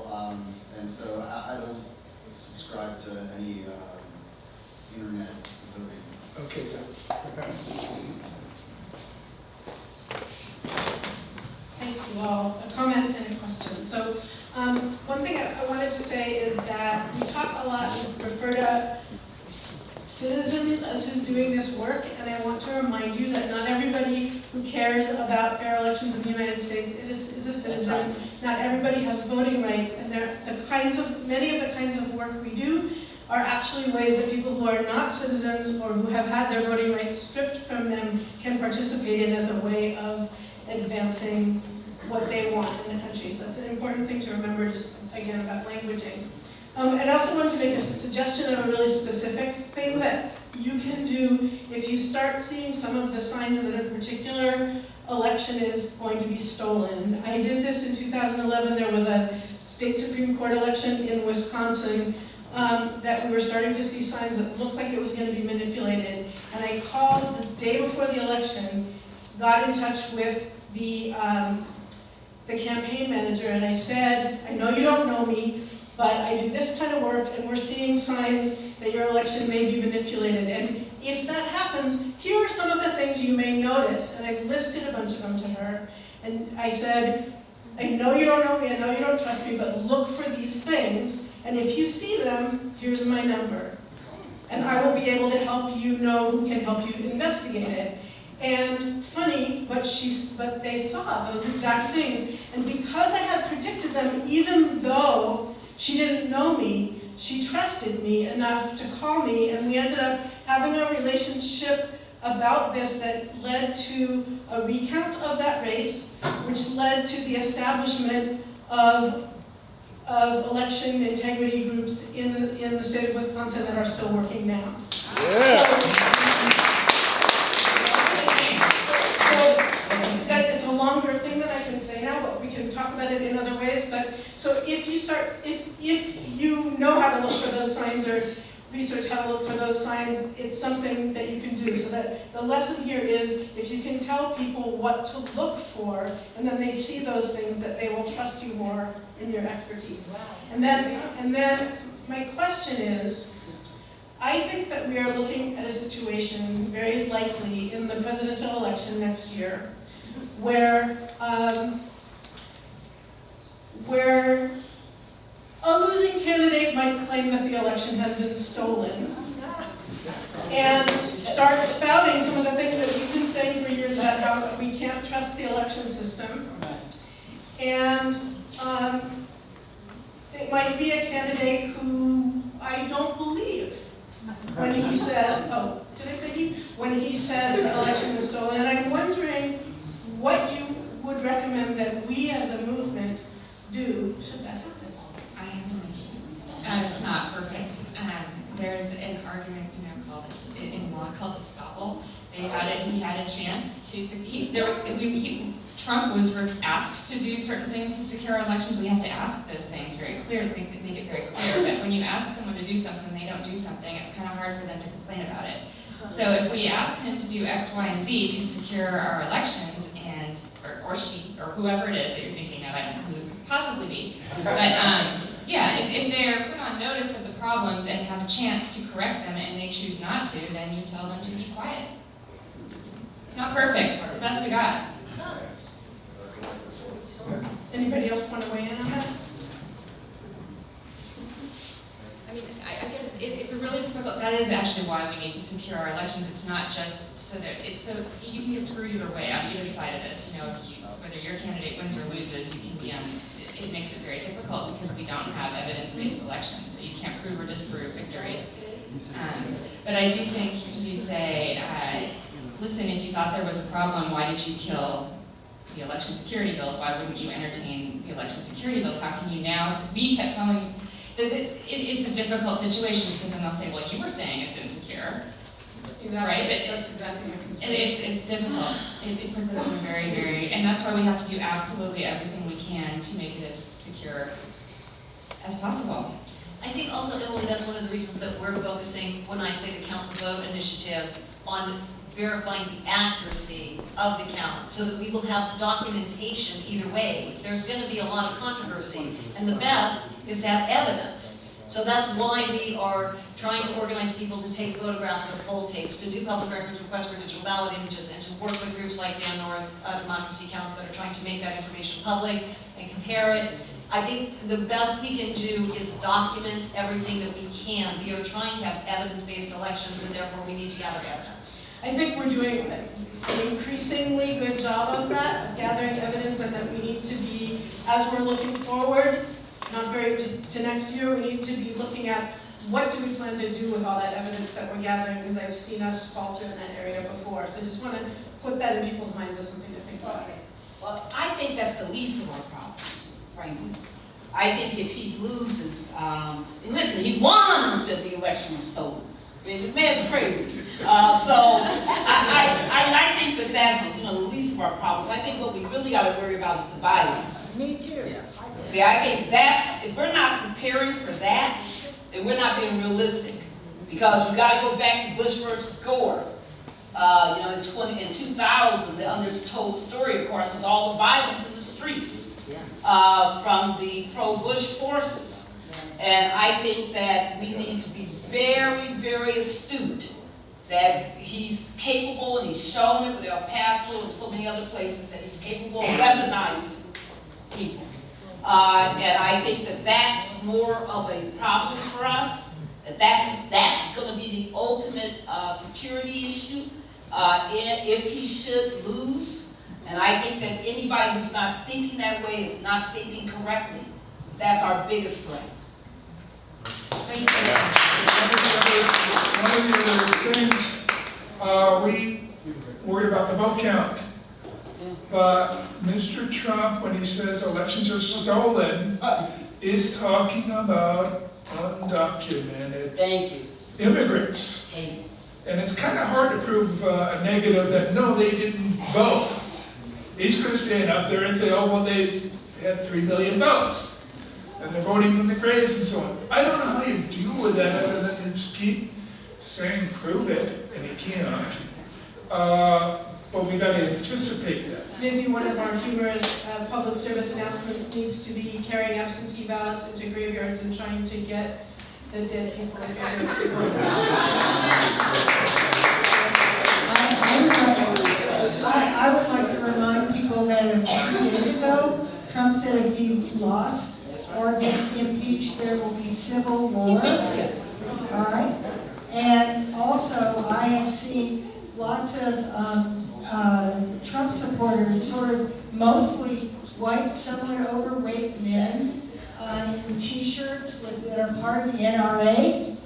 and so I don't subscribe to any internet voting. Okay, Thank you all. A comment and a question. So refer to citizens as who's doing this work, and I want to remind you that not everybody who cares about fair elections in the United States is a citizen. Not everybody has voting rights, and many of the kinds of work we do are actually ways that people who are not citizens or who have had their voting rights stripped from them can participate in as a way of advancing what they want in the country. So that's an important thing to remember, just again about languaging. I also want to make a suggestion of a really specific thing that you can do if you start seeing some of the signs that a particular election is going to be stolen. I did this in 2011. There was a state Supreme Court election in Wisconsin that we were starting to see signs that looked like it was going to be manipulated. And I called the day before the election, got in touch with the campaign manager, and I said, I know you don't know me, but I do this kind of work, and we're seeing signs that your election may be manipulated. And if that happens, here are some of the things you may notice. And I listed a bunch of them to her. And I said, I know you don't know me, I know you don't trust me, but look for these things. And if you see them, here's my number. And I will be able to help you know who can help you investigate it. And funny, but they saw those exact things. And because I had predicted them, even though she didn't know me, she trusted me enough to call me, and we ended up having a relationship about this that led to a recount of that race, which led to the establishment of election integrity groups in the state of Wisconsin that are still working now. It's a longer thing that I can say now, but we can talk about it in other ways. But so if you know how to look for those signs or research how to look for those signs, it's something that you can do. So that the lesson here is, if you can tell people what to look for, and then they see those things, that they will trust you more in your expertise. And then my question is, I think that we are looking at a situation, very likely in the presidential election next year, where a losing candidate might claim that the election has been stolen and start spouting some of the things that we've been saying for years about how we can't trust the election system. And it might be a candidate who I don't believe when he said, when he says the election is stolen. And I'm wondering what you would recommend that we as a movement do should that happen. It's not perfect. There's an argument, in law called estoppel. He had a chance to Trump was asked to do certain things to secure our elections. We have to ask those things very clearly, make it very clear. But when you ask someone to do something, they don't do something, it's kind of hard for them to complain about it. So if we asked him to do X, Y, and Z to secure our elections, or she, or whoever it is that you're thinking of, I don't know who it could possibly be. But if they're put on notice of the problems and have a chance to correct them and they choose not to, then you tell them to be quiet. It's not perfect, it's the best we got. Anybody else want to weigh in on that? I guess it's a really difficult, that is actually why we need to secure our elections. It's not just so you can get screwed either way on either side of this. Whether your candidate wins or loses, you can be on, it makes it very difficult because we don't have evidence-based elections, so you can't prove or disprove victories. But I do think you say, listen, if you thought there was a problem, why did you kill the election security bills? Why wouldn't you entertain the election security bills? How can you now? We kept telling you that it's a difficult situation, because then they'll say, well, you were saying it's insecure. Right? But That's exactly my concern. it's difficult. It puts us in a very, very, and that's why we have to do absolutely everything we can to make it as secure as possible. I think also, Emily, that's one of the reasons that we're focusing, when I say the Count the Vote initiative, on verifying the accuracy of the count, so that we will have documentation either way. There's going to be a lot of controversy, and the best is to have evidence. So that's why we are trying to organize people to take photographs of poll tapes, to do public records requests for digital ballot images, and to work with groups like Dan North, Democracy Council, that are trying to make that information public and compare it I think the best we can do is document everything that we can. We are trying to have evidence-based elections, and therefore we need to gather evidence. I think we're doing an increasingly good job of that, of gathering evidence, and that we need to be, as we're looking forward, not very just to next year, we need to be looking at what do we plan to do with all that evidence that we're gathering, because I've seen us falter in that area before. So I just want to put that in people's minds as something to think about. Okay. Well, I think that's the least of our problems, frankly. I think if he loses, and listen, he won and said the election was stolen. I mean, the man's crazy. I think that that's, the least of our problems. I think what we really got to worry about is the violence. Me too. See, I think that's, if we're not preparing for that, then we're not being realistic. Because you got to go back to Bush versus Gore. In 2000, the undertold story, of course, was all the violence in the streets from the pro-Bush forces. And I think that we need to be very, very astute that he's capable, and he's shown it with El Paso and so many other places, that he's capable of weaponizing people. And I think that that's more of a problem for us, that's going to be the ultimate security issue if he should lose. And I think that anybody who's not thinking that way is not thinking correctly. That's our biggest threat. Thank you. One of the other things, we worry about the vote count. But Mr. Trump, when he says elections are stolen, is talking about undocumented Thank you. immigrants. Thank you. And it's kind of hard to prove a negative that, no, they didn't vote. He's going to stand up there and say, oh, well, they had 3 million votes. And they're voting from the graves and so on. I don't know how you deal with that other than just keep saying, prove it, and you can't. But we got to anticipate that. Maybe one of our humorous public service announcements needs to be carrying absentee ballots into graveyards and trying to get the dead people to vote. I would like to remind people that a few years ago, Trump said if he lost or get impeached, there will be civil war. All right? And also, I have seen lots of Trump supporters, sort of mostly white, somewhat overweight men in T-shirts that are part of the NRA,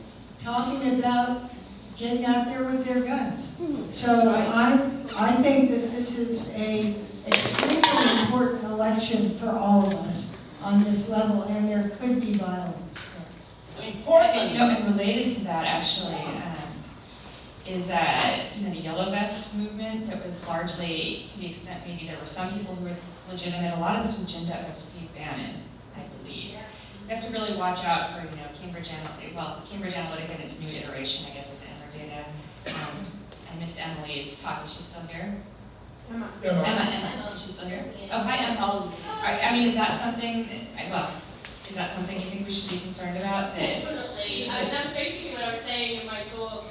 talking about getting out there with their guns. So I think that this is a extremely important election for all of us on this level, and there could be violence. And related to that, actually, is the Yellow Vest movement that was largely, to the extent maybe there were some people who were legitimate. A lot of this was ginned up by Steve Bannon, I believe. We have to really watch out for, Cambridge Analytica in its new iteration, I guess, is Data. I missed Emily's talk. Is she still here? Emma. Emma, is she still here? Oh, hi, Emma. Is that something, is that something you think we should be concerned about? Definitely. That's basically what I was saying in my talk.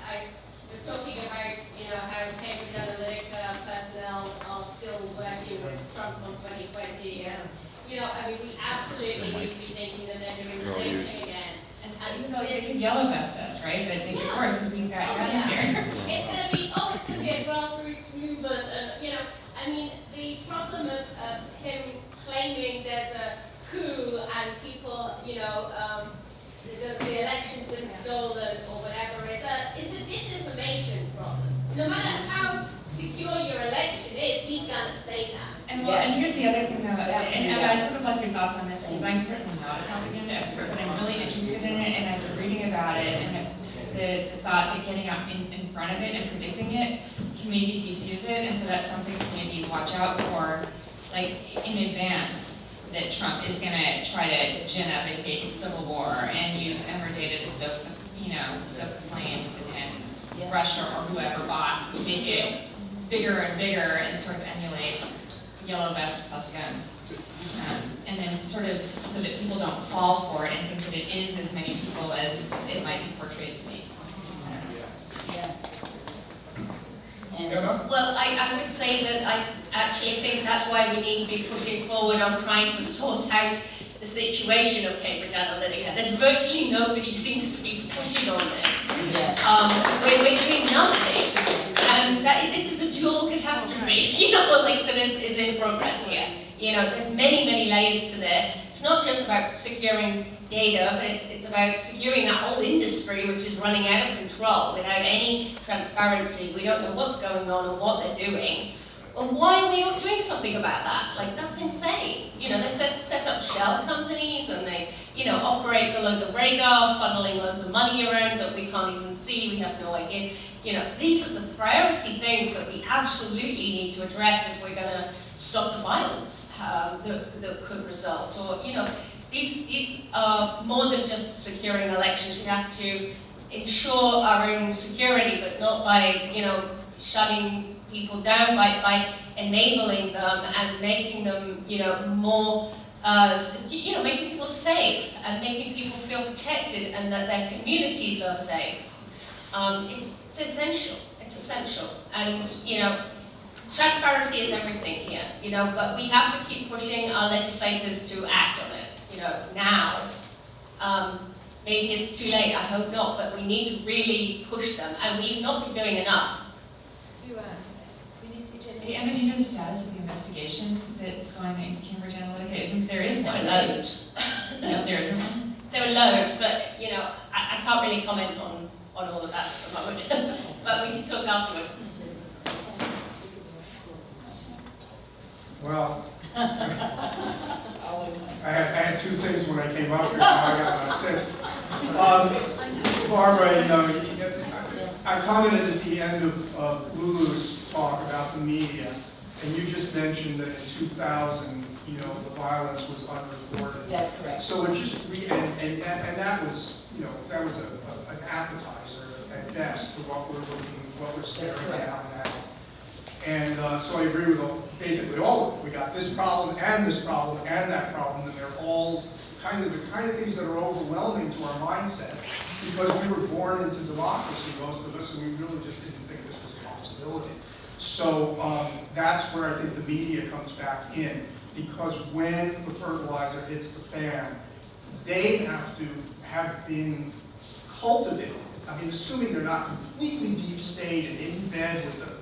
I was talking about, how Cambridge Analytica personnel are still working with Trump on 2020. And, we absolutely need to be thinking that they're doing the same thing again. And even though they could yellow vest us, right? But they get worse because we've got guns here. It's going to be a grassroots movement. And, the problem of him claiming there's a coup and people, the election's been stolen or whatever, it's a disinformation problem. No matter how secure your election is, he's going to say that. And here's the other thing though, and I'd sort of like your thoughts on this, because I'm certainly not a propaganda expert, but I'm really interested in it, and I've been reading about it, and the thought that getting out in front of it and predicting it can maybe defuse it, and so that's something to maybe watch out for, like in advance, that Trump is going to try to gin up a fake civil war and use Emmer data to stoke the flames and Russia or whoever bots to make it bigger and bigger and sort of emulate Yellow Vest plus guns. And then sort of so that people don't fall for it and think that it is as many people as it might be portrayed to be. Yes. And Emma? Well, I would say that I actually think that's why we need to be pushing forward on trying to sort out the situation of Cambridge Analytica. There's virtually nobody seems to be pushing on this. We're doing nothing. And this is a dual catastrophe, you know, like that is in progress here. You know, there's many, many layers to this. It's not just about securing data, but it's about securing that whole industry which is running out of control without any transparency. We don't know what's going on and what they're doing. And why are we not doing something about that? Like, that's insane. You know, they set up shell companies and they, you know, operate below the radar, funneling loads of money around that we can't even see, we have no idea. You know, these are the priority things that we absolutely need to address if we're going to stop the violence that could result. Or, you know, these are more than just securing elections. We have to ensure our own security, but not by, you know, shutting people down, by enabling them and making them, you know, more, you know, making people safe and making people feel protected and that their communities are safe. It's essential. It's essential. And, you know, transparency is everything here, you know, but we have to keep pushing our legislators to act on it, you know, now. Maybe it's too late, I hope not, but we need to really push them, and we've not been doing enough. Hey, Emma, do you know the status of the investigation that's going into Cambridge Analytica? There is There one. are loads. No, there isn't one. There are loads, but, you know, I can't really comment on all of that at the moment. But we can talk afterwards. Well, I had two things when I came up here, now I got my sixth. Barbara, you know, I commented at the end of Lulu's talk about the media, and you just mentioned that in 2000, you know, the violence was unreported. That's correct. So it just, and that was, you know, that was an appetizer at best to what we're staring down now. And so I agree with basically all of it. We got this problem and that problem, and they're all kind of the things that are overwhelming to our mindset because we were born into democracy, most of us, and we really just didn't think this was a possibility. So that's where I think the media comes back in, because when the fertilizer hits the fan, they have to have been cultivated. I mean, assuming they're not completely deep state and in bed with the,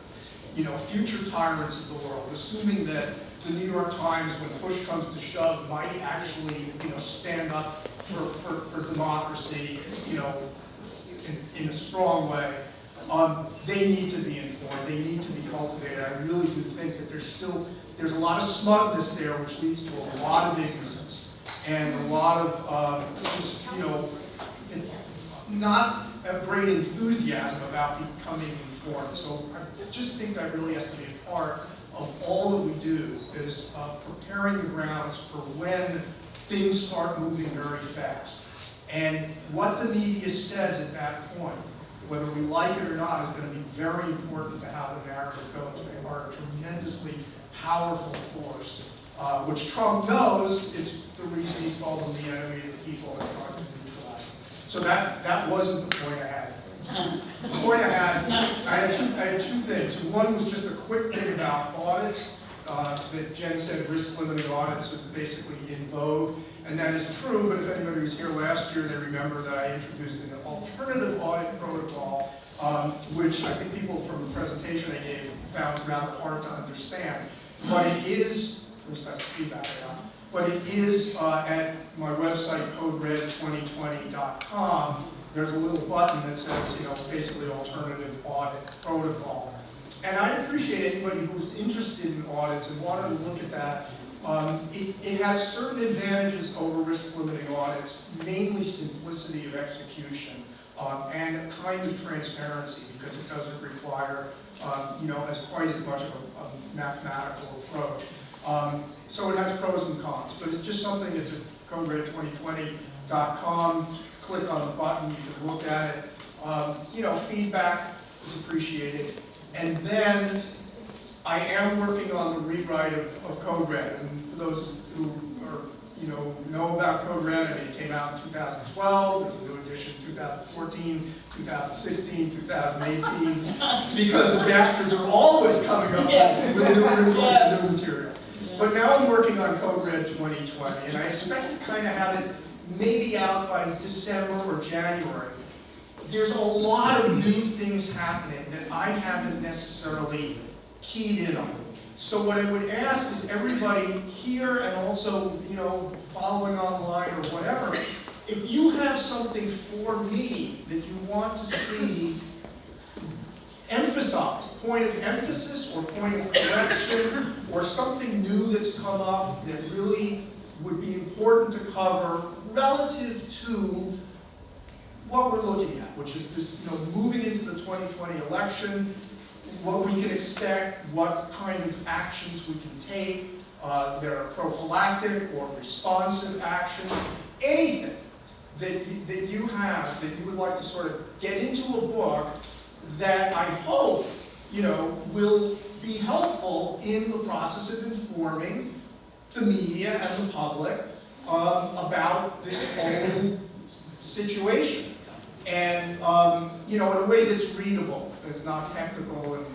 you know, future tyrants of the world, assuming that the New York Times, when push comes to shove, might actually, you know, stand up for democracy, you know, in a strong way. They need to be informed. They need to be cultivated. I really do think that there's a lot of smugness there, which leads to a lot of ignorance and a lot of just, you know, not a great enthusiasm about becoming informed. So I just think that really has to be a part of all that we do, is preparing the grounds for when things start moving very fast. And what the media says at that point, whether we like it or not, is going to be very important to how the narrative goes. They are a tremendously powerful force, which Trump knows is the reason he's called them the enemy of the people and trying to neutralize them. So that wasn't the point I had. The point I had two things. One was just a quick thing about audits. That Jen said risk-limited audits are basically in vogue, and that is true, but if anybody was here last year, they remember that I introduced an alternative audit protocol, which I think people from the presentation I gave found rather hard to understand. But it is, at least that's the feedback I got, but it is at my website, codered2020.com, there's a little button that says, you know, basically alternative audit protocol. And I appreciate anybody who's interested in audits and wanted to look at that. It has certain advantages over risk-limiting audits, mainly simplicity of execution and a kind of transparency, because it doesn't require, you know, quite as much of a mathematical approach. So it has pros and cons, but it's just something that's at codered2020.com. Click on the button, you can look at it. You know, feedback is appreciated. And then I am working on the rewrite of Code Red. And for those who are know about Code Red. I mean, it came out in 2012, there's a new edition in 2014, 2016, 2018, because the bastards are always coming up with new articles and new material. But now I'm working on Code Red 2020, and I expect to kind of have it maybe out by December or January. There's a lot of new things happening that I haven't necessarily keyed in on. So what I would ask is everybody here and also, following online or whatever, if you have something for me that you want to see emphasized, point of emphasis or point of correction, or something new that's come up that really would be important to cover relative to what we're looking at, which is this, moving into the 2020 election, what we can expect, what kind of actions we can take, that are prophylactic or responsive action, anything that you have that you would like to sort of get into a book that I hope, will be helpful in the process of informing the media and the public about this whole situation. And, in a way that's readable, that's not technical and,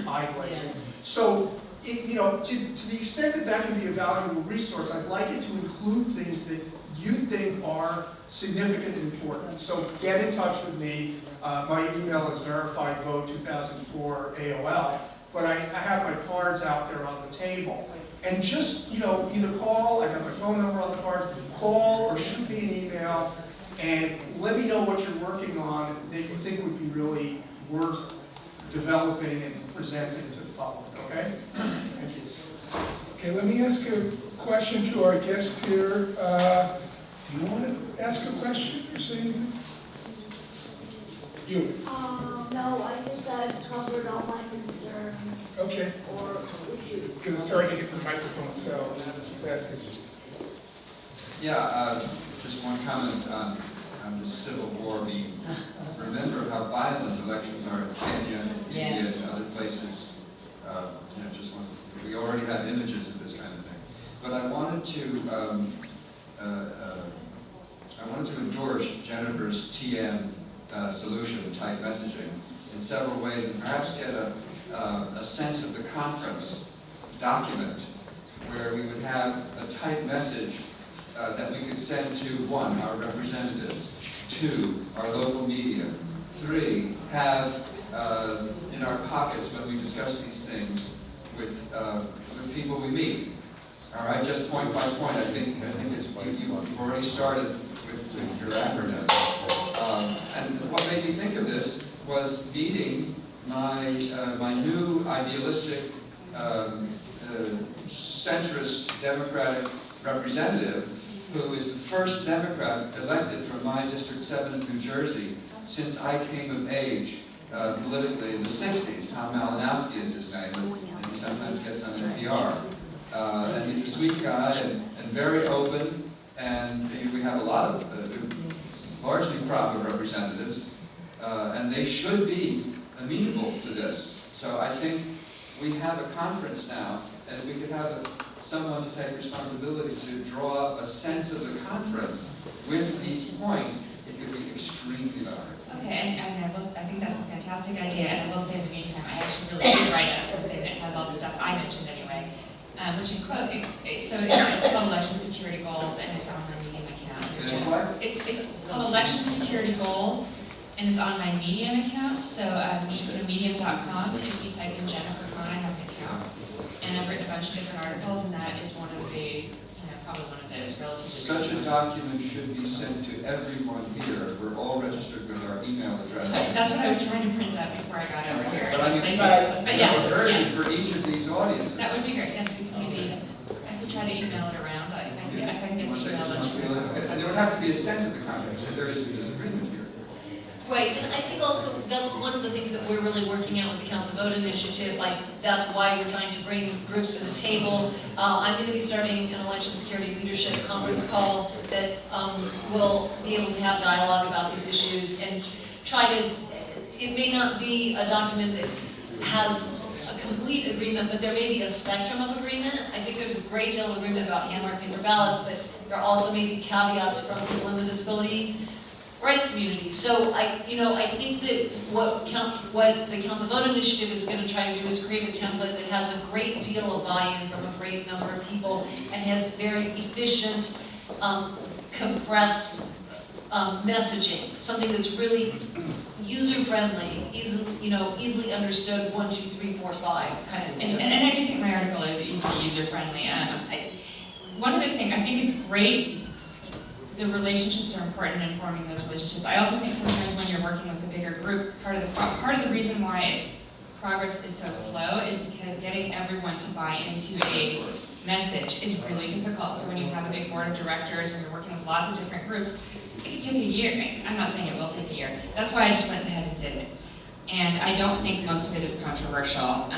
eye-glazing. Yes. So, to the extent that that can be a valuable resource, I'd like it to include things that you think are significant and important. So get in touch with me. My email is verifiedvote2004@AOL, but I have my cards out there on the table. And just, either call, I got my phone number on the cards, call or shoot me an email, and let me know what you're working on that you think would be really worth developing and presenting to the public, okay? Thank you. Okay, let me ask a question to our guest here. Do you want to ask a question or say anything? You. No, I think I've covered all my concerns Okay. or issues. Because it's hard to get the microphone, so that's it. Yeah, just one comment on the Civil War. Remember how violent elections are in Kenya, India, Yes. and other places. We already have images of this kind of thing. But I wanted to endorse Jennifer's TM solution type messaging in several ways, and perhaps get a sense of the conference document where we would have a type message that we could send to, 1, our representatives, 2, our local media, 3, have in our pockets when we discuss these things with people we meet. All right, just point by point. I think you've already started with your acronym. And what made me think of this was meeting my new idealistic centrist Democratic representative, who is the first Democrat elected from my District 7 in New Jersey since I came of age politically in the 60s. Tom Malinowski is his name, and he sometimes gets on NPR. And he's a sweet guy and very open, and we have a lot of largely proper representatives, and they should be amenable to this. So I think we have a conference now, and we could have someone to take responsibility to draw up a sense of the conference with these points. It could be extremely valuable. Okay, and I think that's a fantastic idea, and I will say in the meantime, I actually really did write us something that has all the stuff I mentioned anyway, which includes, it's called Election Security Goals, and it's on my Medium account. It's called Election Security Goals, and it's on my Medium account, so you go to medium.com, if you type in Jennifer Cohn, I have an account, and I've written a bunch of different articles, and that is one of the, probably one of the relatively Such a document should be sent to everyone here. We're all registered with our email address. That's what I was trying to print out before I got over here. But I mean, But yes, a version yes. for each of these audiences. That would be great, yes, we can maybe, I could try to email it around, I can get an email list. And there would have to be a sense of the conference, if there is some disagreement here. Right, and I think also that's one of the things that we're really working out with the Count the Vote initiative, like that's why we're trying to bring groups to the table. I'm going to be starting an election security leadership conference call that will be able to have dialogue about these issues and try to, it may not be a document that has a complete agreement, but there may be a spectrum of agreement. I think there's a great deal of agreement about hand paper ballots, but there also may be caveats from people in the disability rights community. So I think that what the Count the Vote initiative is going to try to do is create a template that has a great deal of buy-in from a great number of people and has very efficient, compressed messaging, something that's really user-friendly, easily understood, 1, 2, 3, 4, 5 kind of. And I do think my article is easily user-friendly. One other thing, I think it's great. The relationships are important in forming those relationships. I also think sometimes when you're working with a bigger group, part of the reason why progress is so slow is because getting everyone to buy into a message is really difficult. So when you have a big board of directors and you're working with lots of different groups, it could take a year. I'm not saying it will take a year. That's why I just went ahead and did it. And I don't think most of it is controversial,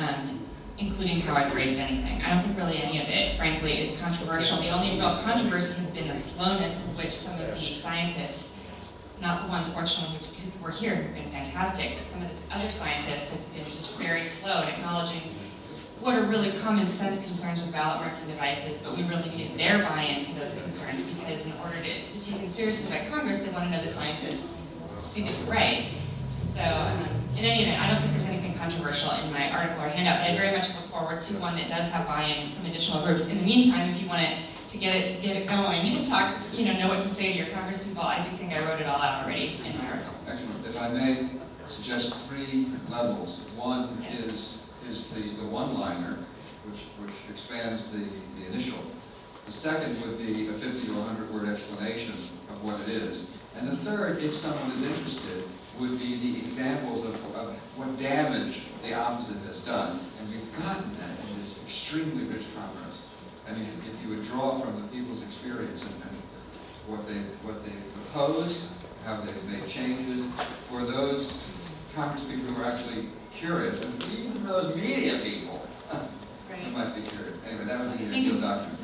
including how I phrased anything. I don't think really any of it, frankly, is controversial. The only real controversy has been the slowness with which some of the scientists, not the ones fortunately who were here, who've been fantastic, but some of the other scientists have been just very slow in acknowledging what are really common sense concerns with ballot marking devices, but we really needed their buy-in to those concerns because in order to take it seriously by Congress, they want to know the scientists see that you're right. So in any event, I don't think there's anything controversial in my article or handout, but I very much look forward to one that does have buy-in from additional groups. In the meantime, if you want to get it going and talk, know what to say to your congresspeople, I do think I wrote it all out already in my article. Excellent. If I may suggest 3 levels. One is the one-liner, which expands the initial. The second would be a 50 or 100-word explanation of what it is. And the third, if someone is interested, would be the examples of what damage the opposite has done. And we've gotten that in this extremely rich conference. I mean, if you would draw from the people's experience and what they proposed, how they've made changes, for those Congress people who are actually curious, and even those media people who might be curious. Anyway, that would be the ideal document.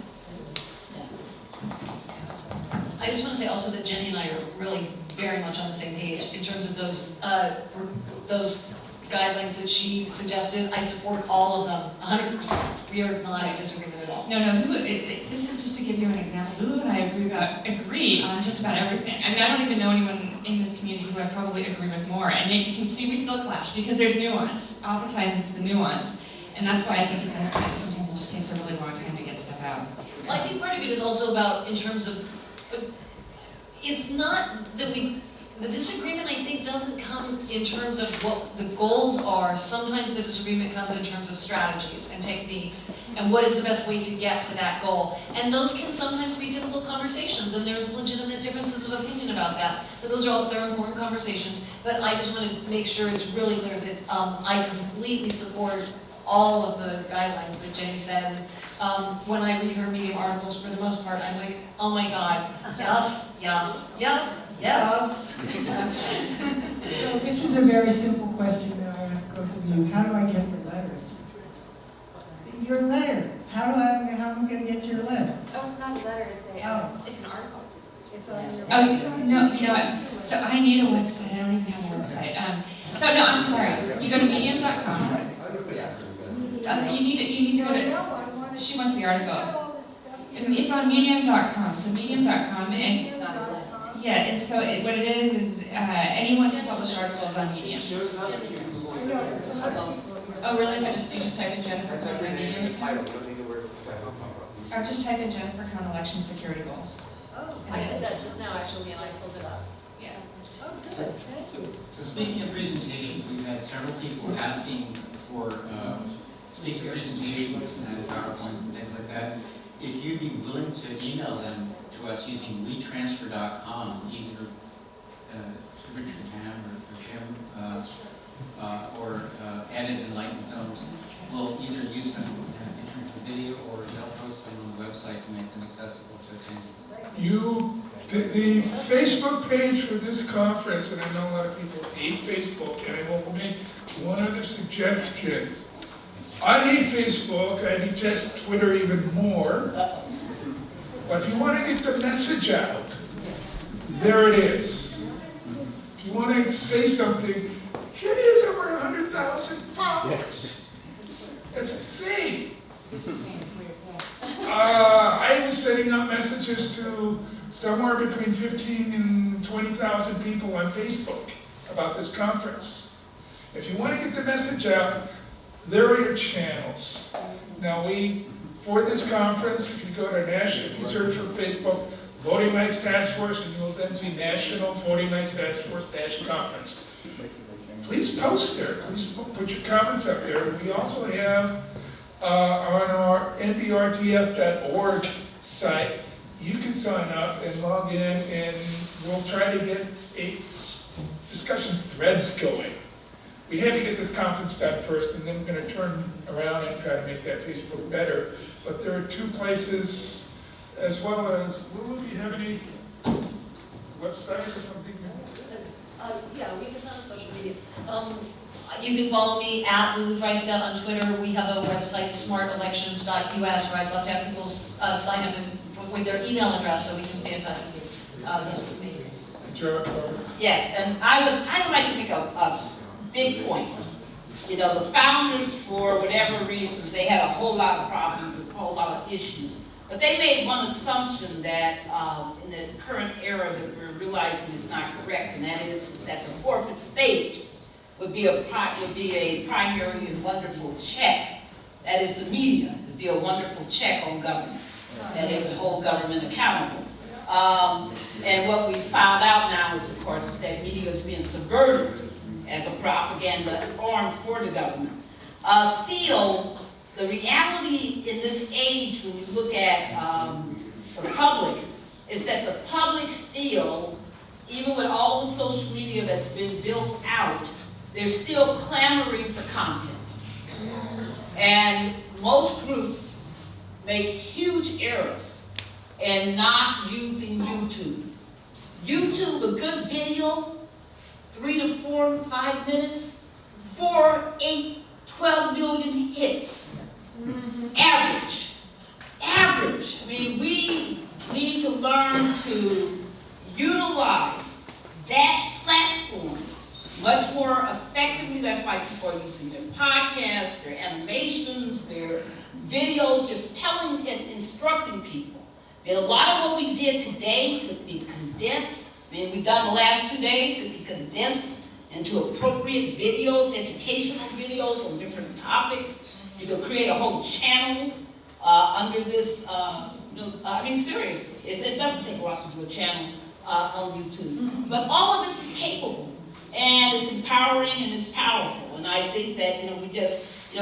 I just want to say also that Jenny and I are really very much on the same page in terms of those guidelines that she suggested. I support all of them, 100%. We are not in disagreement at all. No, Lulu, this is just to give you an example. Lulu and I agree on just about everything. I mean, I don't even know anyone in this community who I probably agree with more. And yet you can see we still clash because there's nuance. Oftentimes it's the nuance. And that's why I think it does sometimes it just takes a really long time to get stuff out. Well, I think part of it is also about in terms of, it's not that the disagreement I think doesn't come in terms of what the goals are. Sometimes the disagreement comes in terms of strategies and techniques and what is the best way to get to that goal. And those can sometimes be difficult conversations and there's legitimate differences of opinion about that. But they're important conversations. But I just want to make sure it's really clear that I completely support all of the guidelines that Jenny said. When I read her Medium articles, for the most part, I'm like, oh my God, yes, yes, yes, yes. So this is a very simple question that I ask both of you. How do I get your letters? Your letter. How am I going to get your letter? Oh, it's not a letter, it's an article. It's on your Oh, no, you know what? So I need a website. I don't even have a website. So no, I'm sorry. You go to medium.com. You need to go to. She wants the article. It's on medium.com. So medium.com and yeah, and so what it is anyone can publish articles on Medium. Oh really? You just type in Jennifer Cohn on Medium. Or just type in Jennifer Cohn election security goals. Oh, I did that just now actually, and I pulled it up. Yeah. Oh, good, thank you. So speaking of presentations, we've had several people asking for speaker presentations and PowerPoints and things like that. If you'd be willing to email them to us using letransfer.com, either Richard Tam or Jim, or Edit Enlightened Films, we'll either use them in terms of video or they'll post them on the website to make them accessible to attendees. The Facebook page for this conference, and I know a lot of people hate Facebook, and I will make one other suggestion. I hate Facebook, I detest Twitter even more. But if you want to get the message out, there it is. If you want to say something, here it is, over 100,000 followers. It's a C. I was sending out messages to somewhere between 15 and 20,000 people on Facebook about this conference. If you want to get the message out, there are your channels. Now for this conference, if you go to national, if you search for Facebook, Voting Rights Task Force, and you will then see National Voting Rights Task Force Conference. Please post there. Please put your comments up there. We also have on our nprtf.org site, you can sign up and log in, and we'll try to get a discussion threads going. We had to get this conference done first, and then we're going to turn around and try to make that Facebook better. But there are 2 places, as well as, will we have any website or something? Yeah, we can on social media. You can follow me at Lulu Friesdat on Twitter. We have a website, smartelections.us, where I'd love to have people sign up with their email address so we can stay in touch with you. This is me. Yes, and I would like to make a big point. You know, the founders, for whatever reasons, they had a whole lot of problems, a whole lot of issues. But they made one assumption that in the current era that we're realizing is not correct, and that is that the 4th estate would be a primary and wonderful check. That is the media, would be a wonderful check on government, that it would hold government accountable. And what we found out now is, of course, is that media is being subverted as a propaganda arm for the government. Still, the reality in this age, when you look at the public, is that the public still, even with all the social media that's been built out, they're still clamoring for content. And most groups make huge errors in not using YouTube. YouTube, a good video, 3 to 4, 5 minutes, 4, 8, 12 million hits. Average. I mean, we need to learn to utilize that platform much more effectively. That's why people are using their podcasts, their animations, their videos, just telling and instructing people. And a lot of what we did today could be condensed. I mean, we've done the last 2 days, could be condensed into appropriate videos, educational videos on different topics. You could create a whole channel under this, I mean, seriously, it doesn't take a lot to do a channel on YouTube. But all of this is capable, and it's empowering, and it's powerful. And I think that,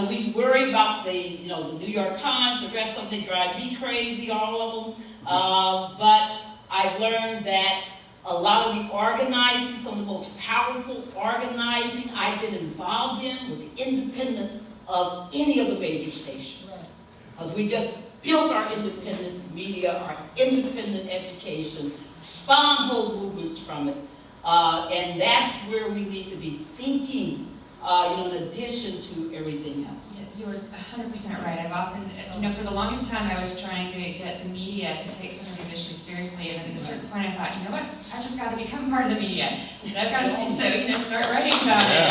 we worry about the New York Times, the rest of them, they drive me crazy, all of them. But I've learned that a lot of the organizing, some of the most powerful organizing I've been involved in was independent of any of the major stations. Because we just built our independent media, our independent education, spawned whole movements from it. And that's where we need to be thinking, in addition to everything else. You were 100% right. I've often, for the longest time I was trying to get the media to take some of these issues seriously, and at a certain point I thought, you know what, I've just got to become part of the media. And I've got to, start writing about it.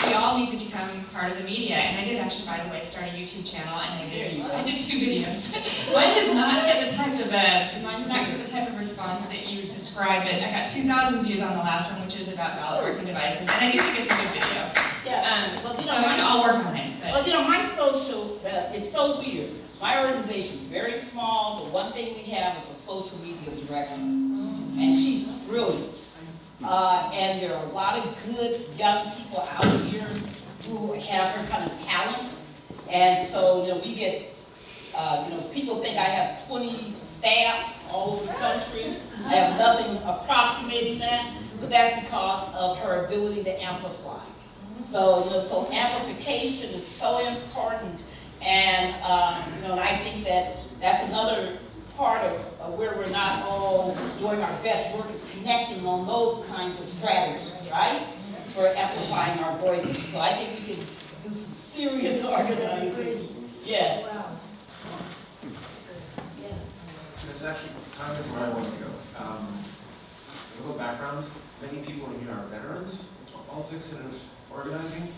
We all need to become part of the media, and I did actually, by the way, start a YouTube channel, and I did 2 videos. Mine did not get the type of response that you described it. I got 2,000 views on the last one, which is about ballot working devices, and I do think it's a good video. Yeah. I'll work on it. But. Well, my social is so weird. My organization's very small. The one thing we have is a social media director, and she's brilliant. And there are a lot of good young people out here who have her kind of talent. And so, we get, people think I have 20 staff all over the country. I have nothing approximating that, but that's because of her ability to amplify. So, so amplification is so important. And, and I think that that's another part of where we're not all doing our best work is connecting on those kinds of strategies, right? For amplifying our voices. So I think we can do some serious organizing. Yes. Wow. Yeah. That's actually kind of where I want to go. A little background, many people in here are veterans. politics and of organizing.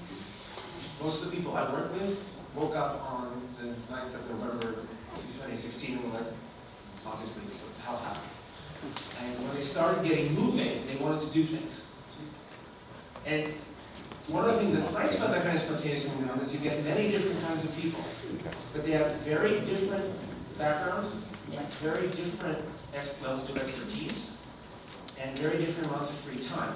Most of the people I work with woke up on the 9th of November 2016 and were like, obviously, how happened? And when they started getting moving, they wanted to do things. And one of the things that's nice about that kind of spontaneous movement is you get many different kinds of people, but they have very different backgrounds, very different levels of expertise, and very different amounts of free time.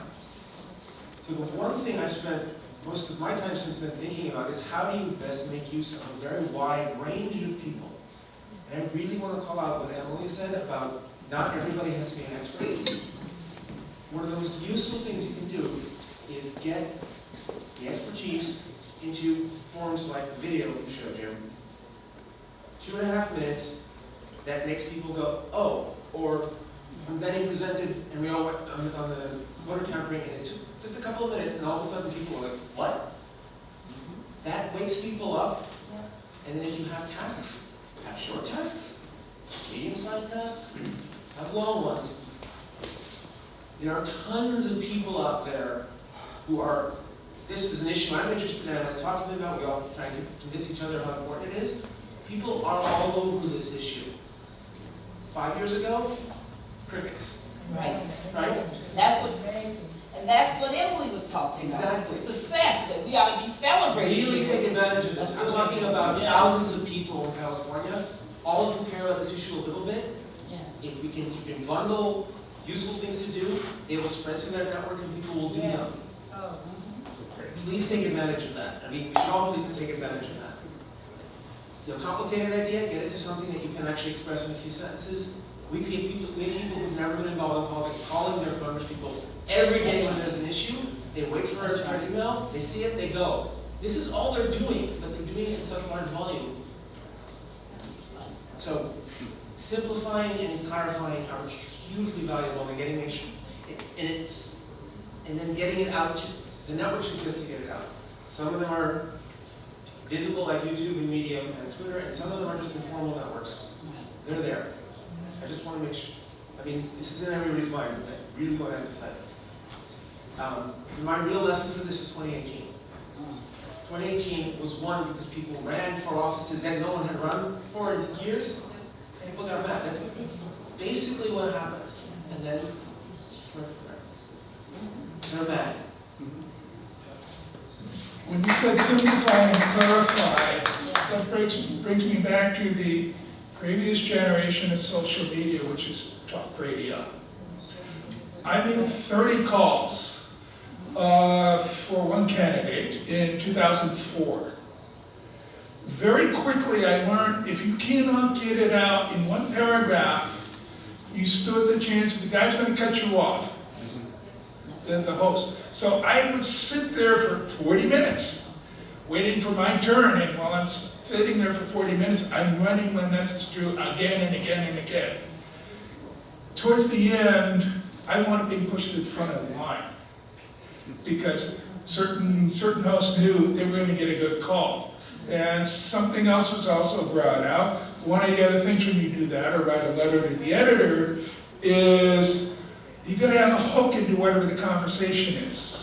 So the one thing I've spent most of my time since then thinking about is how do you best make use of a very wide range of people. And I really want to call out what Emily said about not everybody has to be an expert. One of the most useful things you can do is get the expertise into forms like the video we showed you. 2.5 minutes that makes people go, oh, or when Benny presented and we all went on the voter tampering and it took just a couple of minutes and all of a sudden people were like, what? That wakes people up. And then if you have tasks, have short tasks, medium-sized tasks, have long ones. There are tons of people out there who are, this is an issue I'm interested in, I talk to them about, we all try to convince each other how important it is. People are all over this issue. 5 years ago, crickets. Right. Right? That's what Emily was talking about. Exactly. Success that we ought to be celebrating. Really take advantage of this. I'm talking about thousands of people in California, all of whom care about this issue a little bit. Yes. If you can bundle useful things to do, it will spread through that network and people will do them. Oh. Please take advantage of that. I mean, we should all please take advantage of that. The complicated idea, get it to something that you can actually express in a few sentences. We need people who've never been involved in politics calling their Congress people every day when there's an issue. They wait for an email, they see it, they go. This is all they're doing, but they're doing it in such large volume. So simplifying and clarifying are hugely valuable in getting it, and then getting it out to the networks exist to get it out. Some of them are visible like YouTube and Medium and Twitter, and some of them are just informal networks. They're there. I just want to make sure, I mean, this is in everybody's mind, but I really want to emphasize this. My real lesson for this is 2018. 2018 was won because people ran for offices that no one had run for in years, and people got mad. That's basically what happened. And then, they're mad. When you said simplify and clarify, that brings me back to the previous generation of social media, which is talk radio. I made 30 calls for one candidate in 2004. Very quickly I learned if you cannot get it out in one paragraph, you stood the chance the guy's going to cut you off, the host. So I would sit there for 40 minutes waiting for my turn, and while I'm sitting there for 40 minutes, I'm running my message through again and again and again. Towards the end, I wanted being pushed to the front of the line because certain hosts knew they were going to get a good call. And something else was also brought out. One of the other things when you do that or write a letter to the editor is you got to have a hook into whatever the conversation is.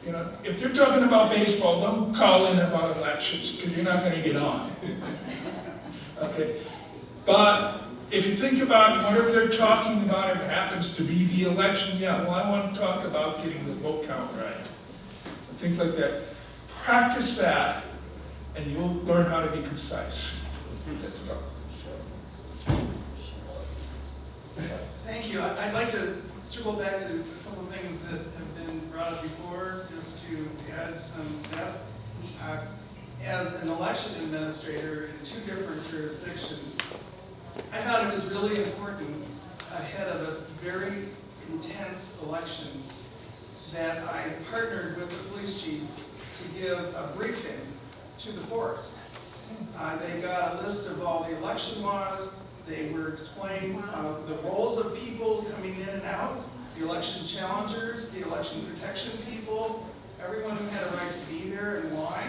You know, if they're talking about baseball, don't call in about elections because you're not going to get on. Okay, but if you think about whatever they're talking about, if it happens to be the election, yeah, well, I want to talk about getting the vote count right. Things like that. Practice that, and you'll learn how to be concise. Thank you. I'd like to circle back to a couple of things that have been brought up before, just to add some depth. As an election administrator in 2 different jurisdictions, I found it was really important ahead of a very intense election that I partnered with the police chief to give a briefing to the force. They got a list of all the election laws. They were explaining the roles of people coming in and out, the election challengers, the election protection people, everyone who had a right to be there and why.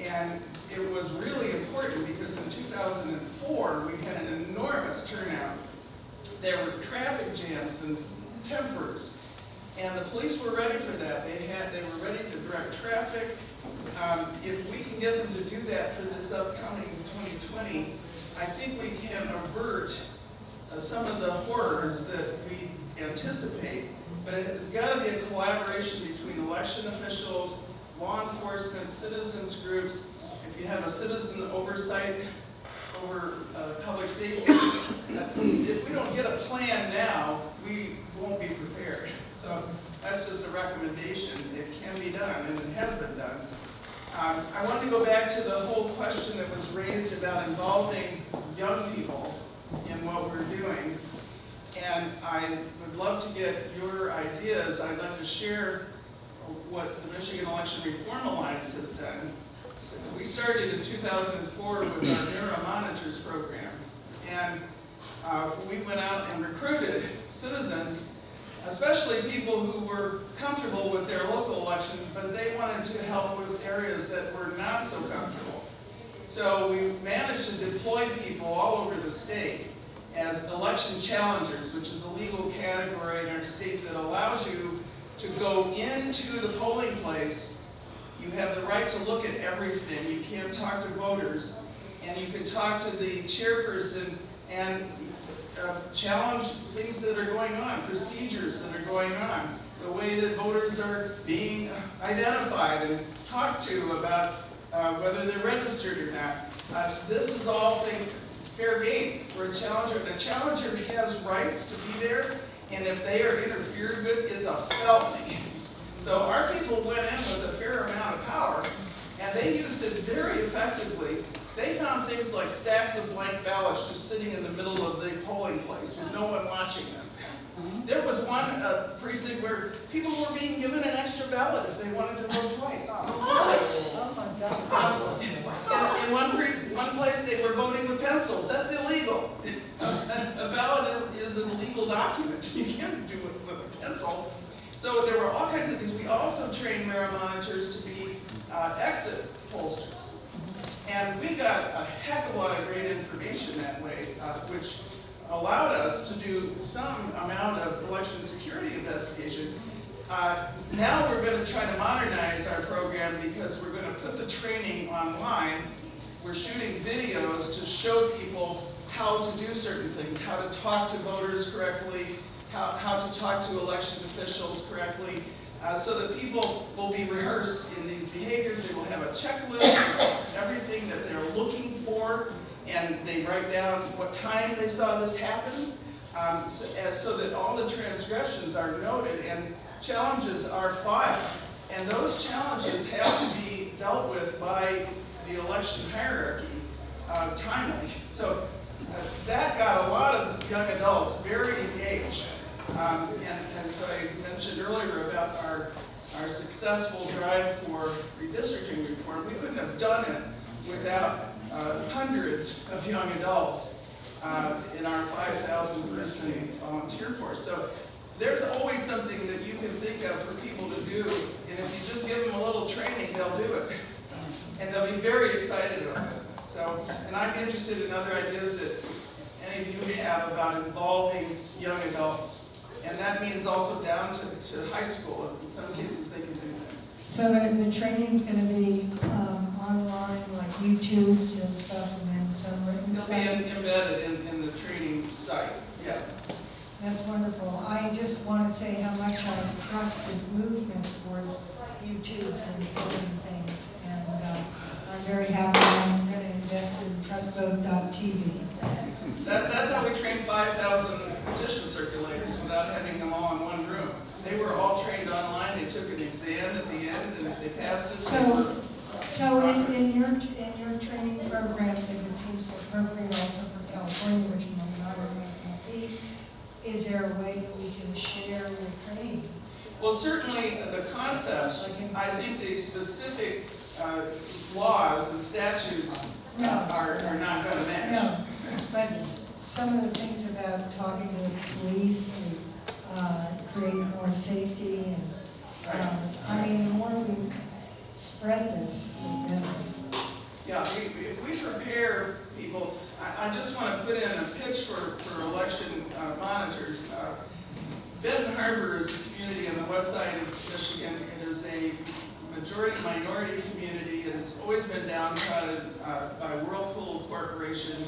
And it was really important because in 2004, we had an enormous turnout. There were traffic jams and tempers. And the police were ready for that. They were ready to direct traffic. If we can get them to do that for this upcoming 2020, I think we can avert some of the horrors that we anticipate. But it's got to be a collaboration between election officials, law enforcement, citizens groups. If you have a citizen oversight over public safety, if we don't get a plan now, we won't be prepared. So that's just a recommendation. It can be done, and it has been done. I want to go back to the whole question that was raised about involving young people in what we're doing. And I would love to get your ideas. I'd like to share what the Michigan Election Reform Alliance has done. So we started in 2004 with our Mirror Monitors program. And we went out and recruited citizens, especially people who were comfortable with their local elections, but they wanted to help with areas that were not so comfortable. So we managed to deploy people all over the state as election challengers, which is a legal category in our state that allows you to go into the polling place. You have the right to look at everything. You can't talk to voters, and you can talk to the chairperson and challenge things that are going on, procedures that are going on, the way that voters are being identified and talked to about whether they're registered or not. This is all fair games. We're a challenger. The challenger has rights to be there, and if they are interfered with, it's a felony. So our people went in with a fair amount of power, and they used it very effectively. They found things like stacks of blank ballots just sitting in the middle of the polling place with no one watching them. There was one precinct where people were being given an extra ballot if they wanted to vote twice. Oh my God. In one place they were voting with pencils. That's illegal. A ballot is an illegal document. You can't do it with a pencil. So there were all kinds of things. We also trained mirror monitors to be exit pollsters. And we got a heck of a lot of great information that way, which allowed us to do some amount of election security investigation. Now we're going to try to modernize our program because we're going to put the training online. We're shooting videos to show people how to do certain things, how to talk to voters correctly, how to talk to election officials correctly, so that people will be rehearsed in these behaviors. They will have a checklist of everything that they're looking for, and they write down what time they saw this happen, so that all the transgressions are noted and challenges are filed. And those challenges have to be dealt with by the election hierarchy timely. So that got a lot of young adults very engaged. And as I mentioned earlier about our successful drive for redistricting reform, we couldn't have done it without hundreds of young adults in our 5,000 person volunteer force. So there's always something that you can think of for people to do, and if you just give them a little training, they'll do it. And they'll be very excited about it. So, and I'm interested in other ideas that any of you have about involving young adults. And that means also down to high school. In some cases, they can do that. So the training's going to be online, like YouTubes and stuff, and then some written It'll stuff? be embedded in the training site, yeah. That's wonderful. I just want to say how much I trust this movement for YouTubes and filming things. And I'm very happy I'm going to invest in trustvote.tv. That's how we trained 5,000 petition circulators without having them all in one room. They were all trained online. They took an exam at the end, and if they passed it, So in your training program, if it seems appropriate also for California, which might not or might not be, is there a way that we can share the training? well, certainly the concepts. I think the specific laws and statutes are not going to match. No, but some of the things about talking to the police to create more safety and, I mean, the more we spread this, the better. Yeah, if we prepare people, I just want to put in a pitch for election monitors. Benton Harbor is a community on the west side of Michigan. It is a majority minority community, and it's always been downtrodden by Whirlpool Corporation.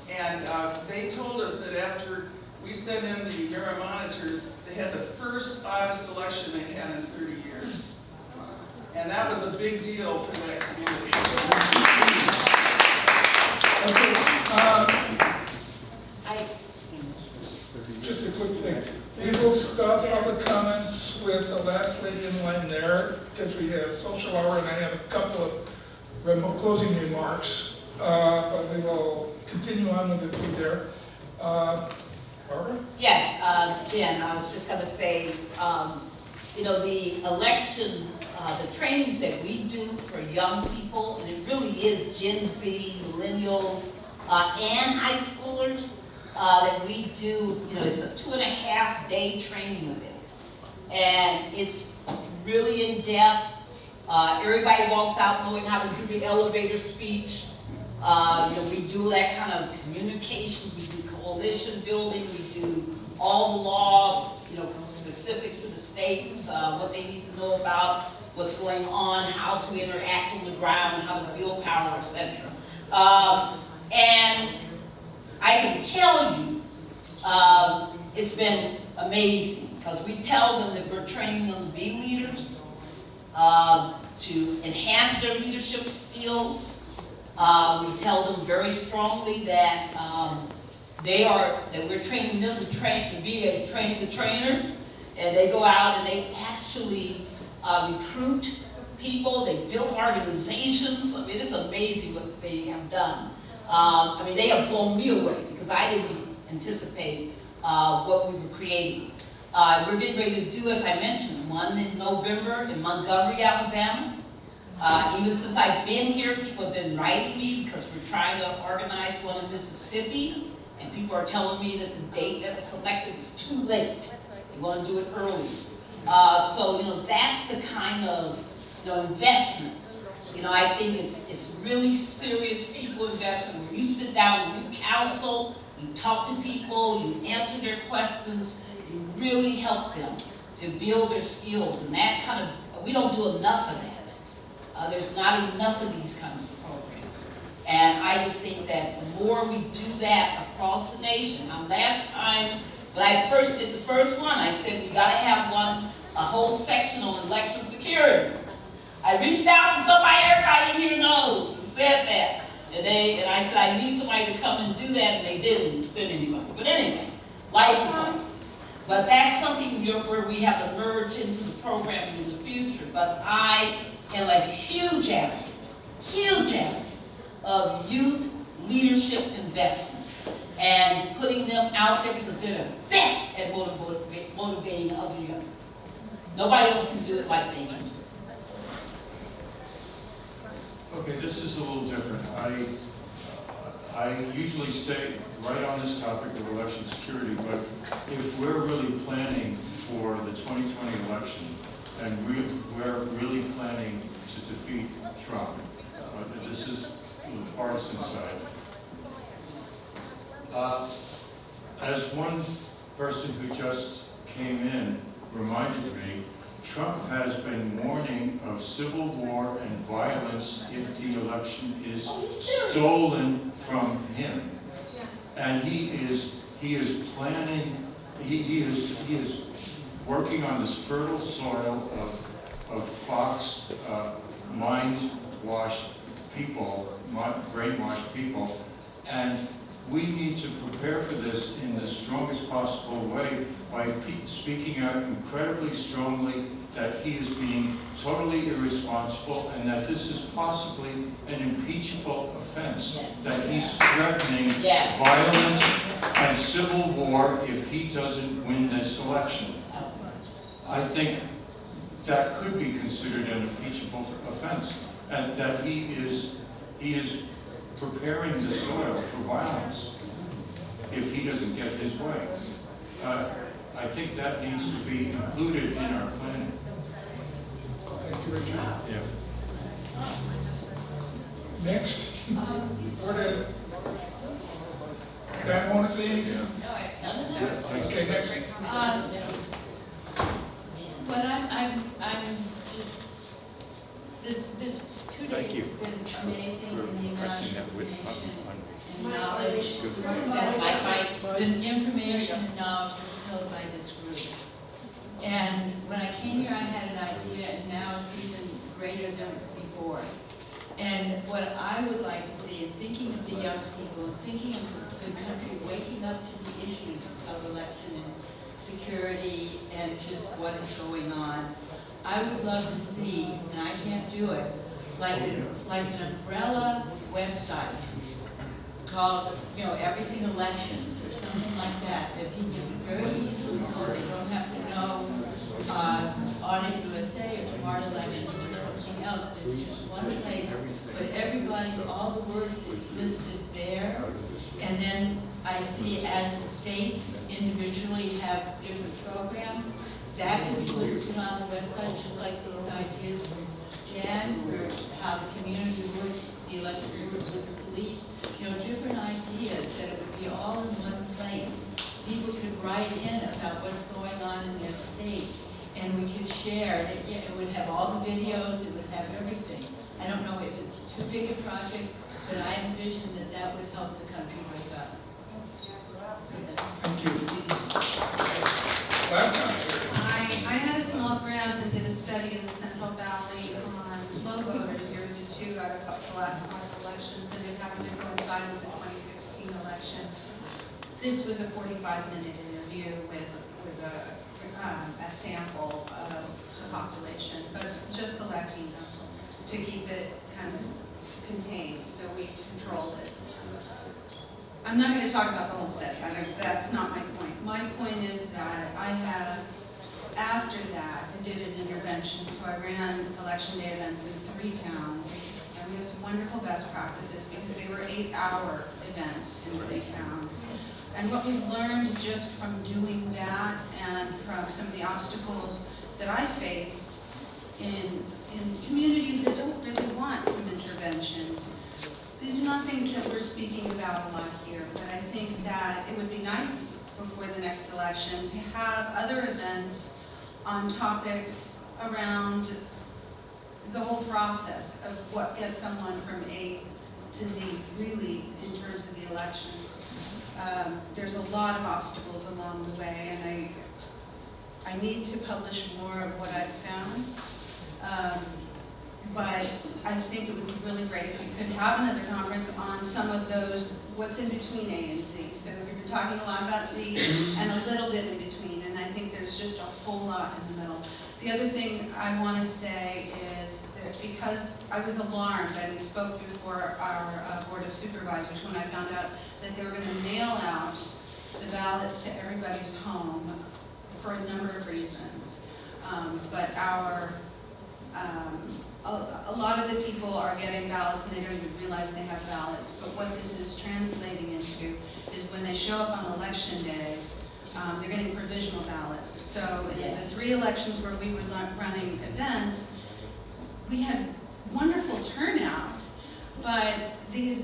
And they told us that after we sent in the mirror monitors, they had the first honest election they had in 30 years. And that was a big deal for that community. Just a quick thing. We will stop public comments with the last lady in line there, because we have social hour and I have a couple of closing remarks. But we will continue on with the few there. Barbara? Yes, Jen, I was just going to say, you know, the election, the trainings that we do for young people, and it really is Gen Z, millennials, and high schoolers, that we do, you know, it's a 2.5-day training event. And it's really in-depth. Everybody walks out knowing how to do the elevator speech. You know, we do that kind of communications, we do coalition building, we do all the laws, you know, from specific to the states, what they need to know about what's going on, how to interact on the ground, how to build power, etc. And I can tell you, it's been amazing, because we tell them that we're training them to be leaders, to enhance their leadership skills. We tell them very strongly that we're training them to be a train the trainer, and they go out and they actually recruit people. They build organizations. I mean, it's amazing what they have done. I mean, they have blown me away because I didn't anticipate what we were creating. We're getting ready to do, as I mentioned, one in November in Montgomery, Alabama. Even since I've been here, people have been writing me because we're trying to organize one in Mississippi, and people are telling me that the date that was selected is too late. They want to do it early. So, you know, that's the kind of, you know, investment. You know, I think it's really serious people investment. When you sit down and you counsel, you talk to people, you answer their questions, you really help them to build their skills. And that kind of, we don't do enough of that. There's not enough of these kinds of programs. And I just think that the more we do that across the nation, last time, when I first did the first one, I said we gotta have a whole section on election security. I reached out to somebody everybody in here knows and said that. And I said, I need somebody to come and do that, and they didn't send anybody. But anyway, life is life. But that's something where we have to merge into the programming in the future. But I am a huge advocate of youth leadership investment and putting them out there because they're the best at motivating other young. Nobody else can do it like they can. Okay, this is a little different. I usually stay right on this topic of election security, but if we're really planning for the 2020 election, and we're really planning to defeat Trump, this is the partisan side. As one person who just came in reminded me, Trump has been warning of civil war and violence if the election is stolen from him. And he is planning, he is working on this fertile soil of Fox mind-washed people, brainwashed people, and we need to prepare for this in the strongest possible way by speaking out incredibly strongly that he is being totally irresponsible and that this is possibly an impeachable offense, that he's threatening violence and civil war if he doesn't win this election. I think that could be considered an impeachable offense, and that he is preparing the soil for violence if he doesn't get his way. I think that needs to be included in our planning. Thank you, Richard. Yeah. Next. Dan, want to say anything? No, I understand. Okay, next. But I'm just, this 2 Thank days you has been amazing for in the amount pressing of that with information on- and knowledge. The information and knowledge that's held by this group. And when I came here, I had an idea, and now it's even greater than before. And what I would like to see, in thinking of the young people, and thinking of the country waking up to the issues of election and security and just what is going on, I would love to see, and I can't do it, like an umbrella website called, everything elections or something like that people can very easily know. They don't have to know Audit USA or Smart Elections or something else. There's just one place, but everybody, all the work is listed there. And then I see as the states individually have different programs, that can be listed on the website, just like these ideas from Jan, or how the community works, the election works with the police, different ideas, that it would be all in one place. People could write in about what's going on in their state, and we could share. It would have all the videos, it would have everything. I don't know if it's too big a project, but I envision that would help the country wake up. Thank you. I had a small grant and did a study in the Central Valley on low voters. There were 2 out of the last 5 elections, and it happened to coincide with the 2016 election. This was a 45-minute interview with a sample of the population, but just the Latinos, to keep it kind of contained, so we controlled it. I'm not going to talk about the whole study. That's not my point. My point is that I have, after that, I did an intervention. So I ran election day events in 3 towns, and we have some wonderful best practices because they were 8-hour events in 3 towns. And what we've learned just from doing that, and from some of the obstacles that I faced in communities that don't really want some interventions. These are not things that we're speaking about a lot here, but I think that it would be nice before the next election to have other events on topics around the whole process of what gets someone from A to Z, really, in terms of the elections. There's a lot of obstacles along the way, and I need to publish more of what I've found. But I think it would be really great if we could have another conference on some of those, what's in between A and Z. So we've been talking a lot about Z and a little bit in between, and I think there's just a whole lot in the middle. The other thing I want to say is that because I was alarmed, I spoke before our Board of Supervisors when I found out that they were going to mail out the ballots to everybody's home for a number of reasons. But a lot of the people are getting ballots and they don't even realize they have ballots. But what this is translating into is when they show up on election day, they're getting provisional ballots. So in the 3 elections where we were running events, we had wonderful turnout, but the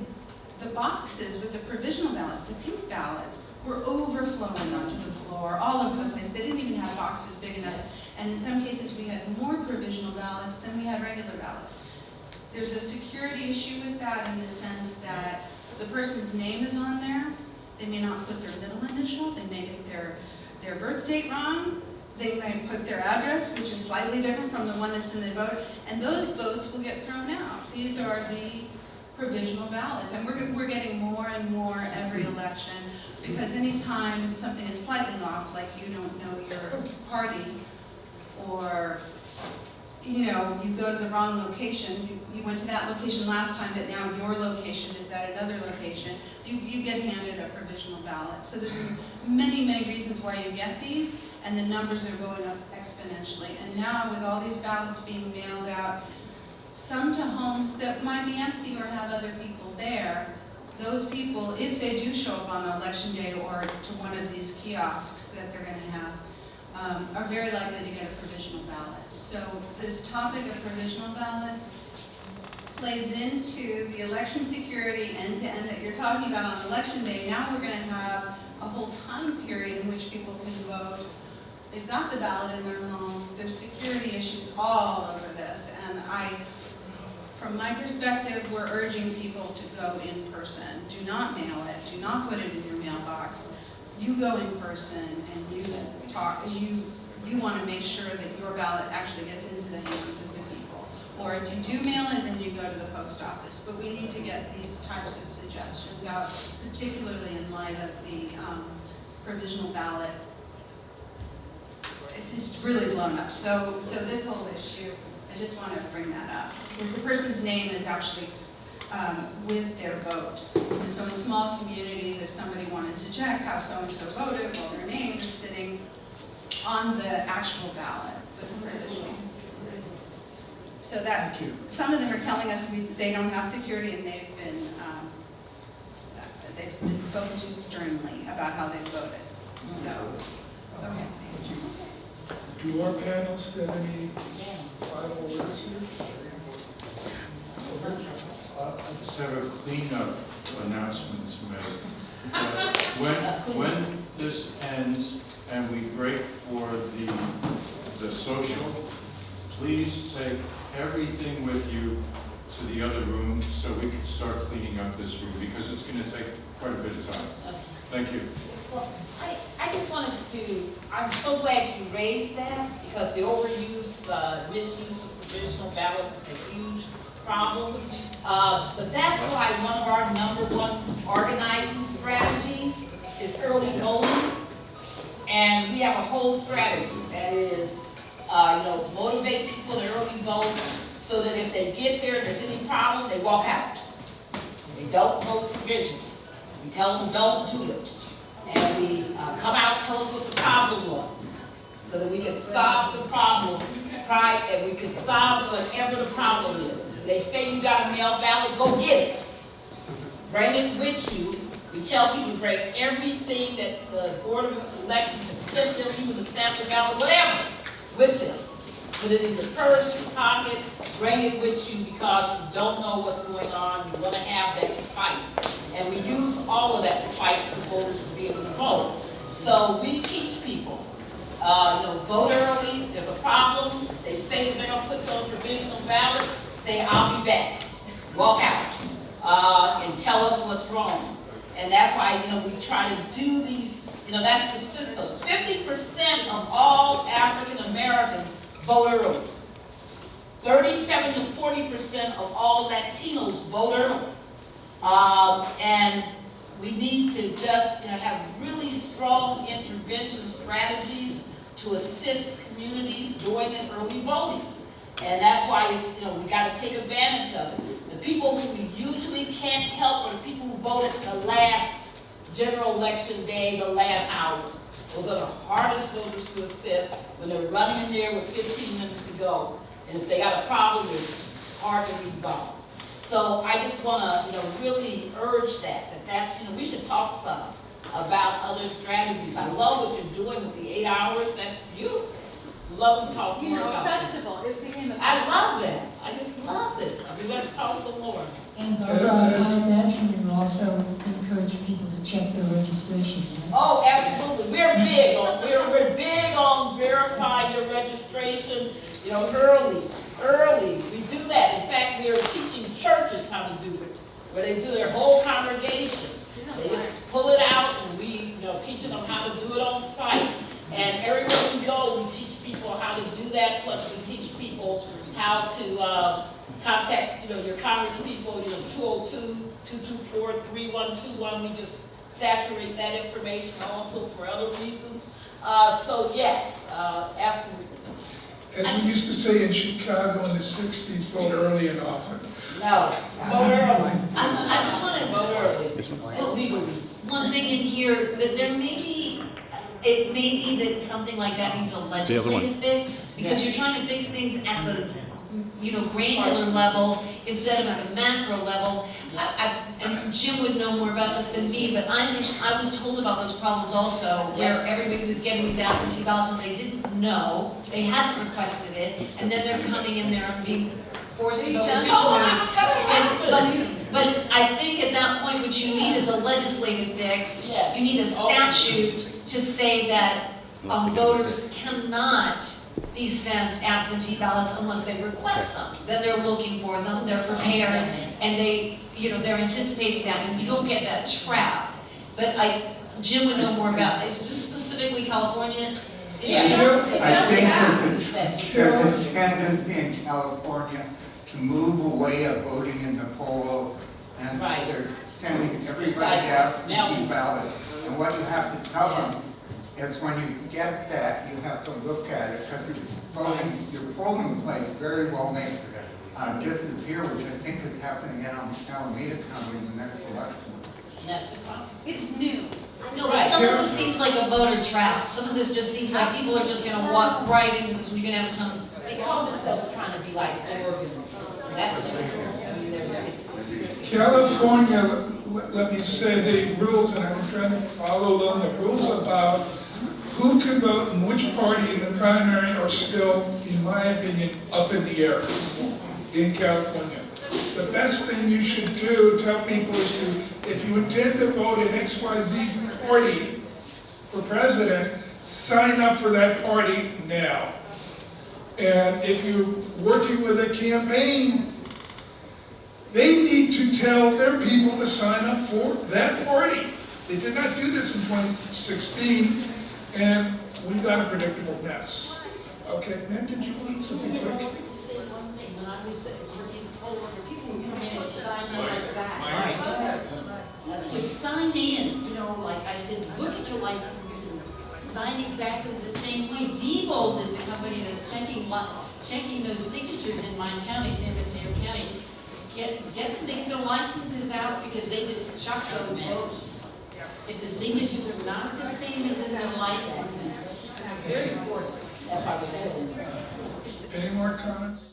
boxes with the provisional ballots, the pink ballots, were overflowing onto the floor all over the place. They didn't even have boxes big enough. And in some cases, we had more provisional ballots than we had regular ballots. There's a security issue with that in the sense that the person's name is on there. They may not put their middle initial. They may get their birth date wrong. They may put their address, which is slightly different from the one that's in the vote. And those votes will get thrown out. These are the provisional ballots. And we're getting more and more every election, because anytime something is slightly off, like you don't know your party, or you go to the wrong location, you went to that location last time, but now your location is at another location, you get handed a provisional ballot. So there's many, many reasons why you get these, and the numbers are going up exponentially. And now with all these ballots being mailed out, some to homes that might be empty or have other people there, those people, if they do show up on election day or to one of these kiosks that they're going to have, are very likely to get a provisional ballot. So this topic of provisional ballots, plays into the election security end-to-end that you're talking about on election day. Now we're going to have a whole time period in which people can vote. They've got the ballot in their homes. There's security issues all over this. And from my perspective, we're urging people to go in person. Do not mail it. Do not put it in your mailbox. You go in person and you talk. You want to make sure that your ballot actually gets into the hands of the people. Or if you do mail it, then you go to the post office. But we need to get these types of suggestions out, particularly in light of the provisional ballot. It's just really blown up. So this whole issue, I just want to bring that up. Because the person's name is actually with their vote. And so in small communities, if somebody wanted to check how so-and-so voted, well, their name is sitting on the actual ballot. So that some of them are telling us they don't have security, and they've been spoken to sternly about how they voted. So, okay. Do our panels have any final words here? I just have a cleanup announcement to make. When this ends and we break for the social, please take everything with you to the other room so we can start cleaning up this room, because it's going to take quite a bit of time. Thank you. Well, I just wanted to, I'm so glad you raised that, because the overuse, misuse of provisional ballots is a huge problem. But that's why one of our #1 organizing strategies is early voting. And we have a whole strategy that is, motivate people to early vote, so that if they get there and there's any problem, they walk out. They don't vote provisionally. We tell them don't do it. And we come out and tell us what the problem was, so that we can solve the problem, right? And we can solve whatever the problem is. They say you got a mail ballot, go get it. Bring it with you. We tell people to bring everything that the Board of Elections has sent them, even the sample ballot, whatever, with them. Put it in your purse, your pocket, bring it with you, because you don't know what's going on. You want to have that to fight. And we use all of that to fight for voters to be able to vote. So we teach people, vote early. There's a problem. They say that they're going to put it on provisional ballot. Say, I'll be back. Walk out and tell us what's wrong. And that's why, we try to do these, that's the system. 50% of all African Americans vote early. 37 to 40% of all Latinos vote early. And we need to just have really strong intervention strategies to assist communities doing the early voting. And that's why it's, we got to take advantage of it. The people who we usually can't help are the people who voted the last general election day, the last hour. Those are the hardest voters to assist when they're running in there with 15 minutes to go. And if they got a problem, it's hard to resolve. So I just want to, really urge that's, we should talk some about other strategies. I love what you're doing with the 8 hours. That's beautiful. Love to talk more about festival. It became a festival. I love that. I just love it. Let's talk some more. And I imagine you also encourage people to check their registration. Right? Oh, absolutely. We're big on verify your registration, early. We do that. In fact, we're teaching churches how to do it, where they do their whole congregation. They just pull it out, and we, teaching them how to do it on site. And everywhere we go, we teach people how to do that. Plus, we teach people how to contact, your Congress people, 202-224-3121. We just saturate that information also for other reasons. So yes, absolutely. As we used to say in Chicago in the 60s, vote early and often. No, vote early. I just want to vote early. Legally. One thing in here, that there may be, it may be that something like that needs a legislative fix, because you're trying to fix things at the, granular level instead of at the macro level. And Jim would know more about this than me, but I was told about those problems also, where everybody was getting these absentee ballots and they didn't know, they hadn't requested it, and then they're coming in there and being forced to vote. Oh, But I think at that point, what you need is a legislative fix. Yes. You need a statute to say that voters cannot be sent absentee ballots unless they request them. Then they're looking for them, they're prepared, and they're anticipating that, and you don't get that trap. But Jim would know more about, is this specifically California? I think there's a tendency in California to move away of voting in the polls, and they're sending everybody absentee ballots. And what you have to tell them is when you get that, you have to look at it, because your polling place very well may disappear, which I think is happening in Alameda County in the next election. That's the problem. It's new. No, but some of this seems like a voter trap. Some of this just seems like people are just gonna walk right into this, and you're gonna have a ton. They call themselves trying to be like Oregon. That's what it is. I mean, California, let me say the rules, and I'm trying to follow them, the rules about who can vote and which party in the primary are still, in my opinion, up in the air in California. The best thing you should do, tell people, is to, if you intend to vote in XYZ party for president, sign up for that party now. And if you're working with a campaign, they need to tell their people to sign up for that party. They did not do this in 2016, and we got a predictable mess. Okay, ma'am, did you want something quick? When I was working poll worker, people would come in and sign in like that. Would sign in, like I said, look at your license and sign exactly the same way. Diebold is a company that's checking those signatures in my county, San Mateo County. Get them to get their licenses out, because they just chuck those votes. If the signatures are not the same as in their licenses, very important. That's why we're doing this. Any more comments?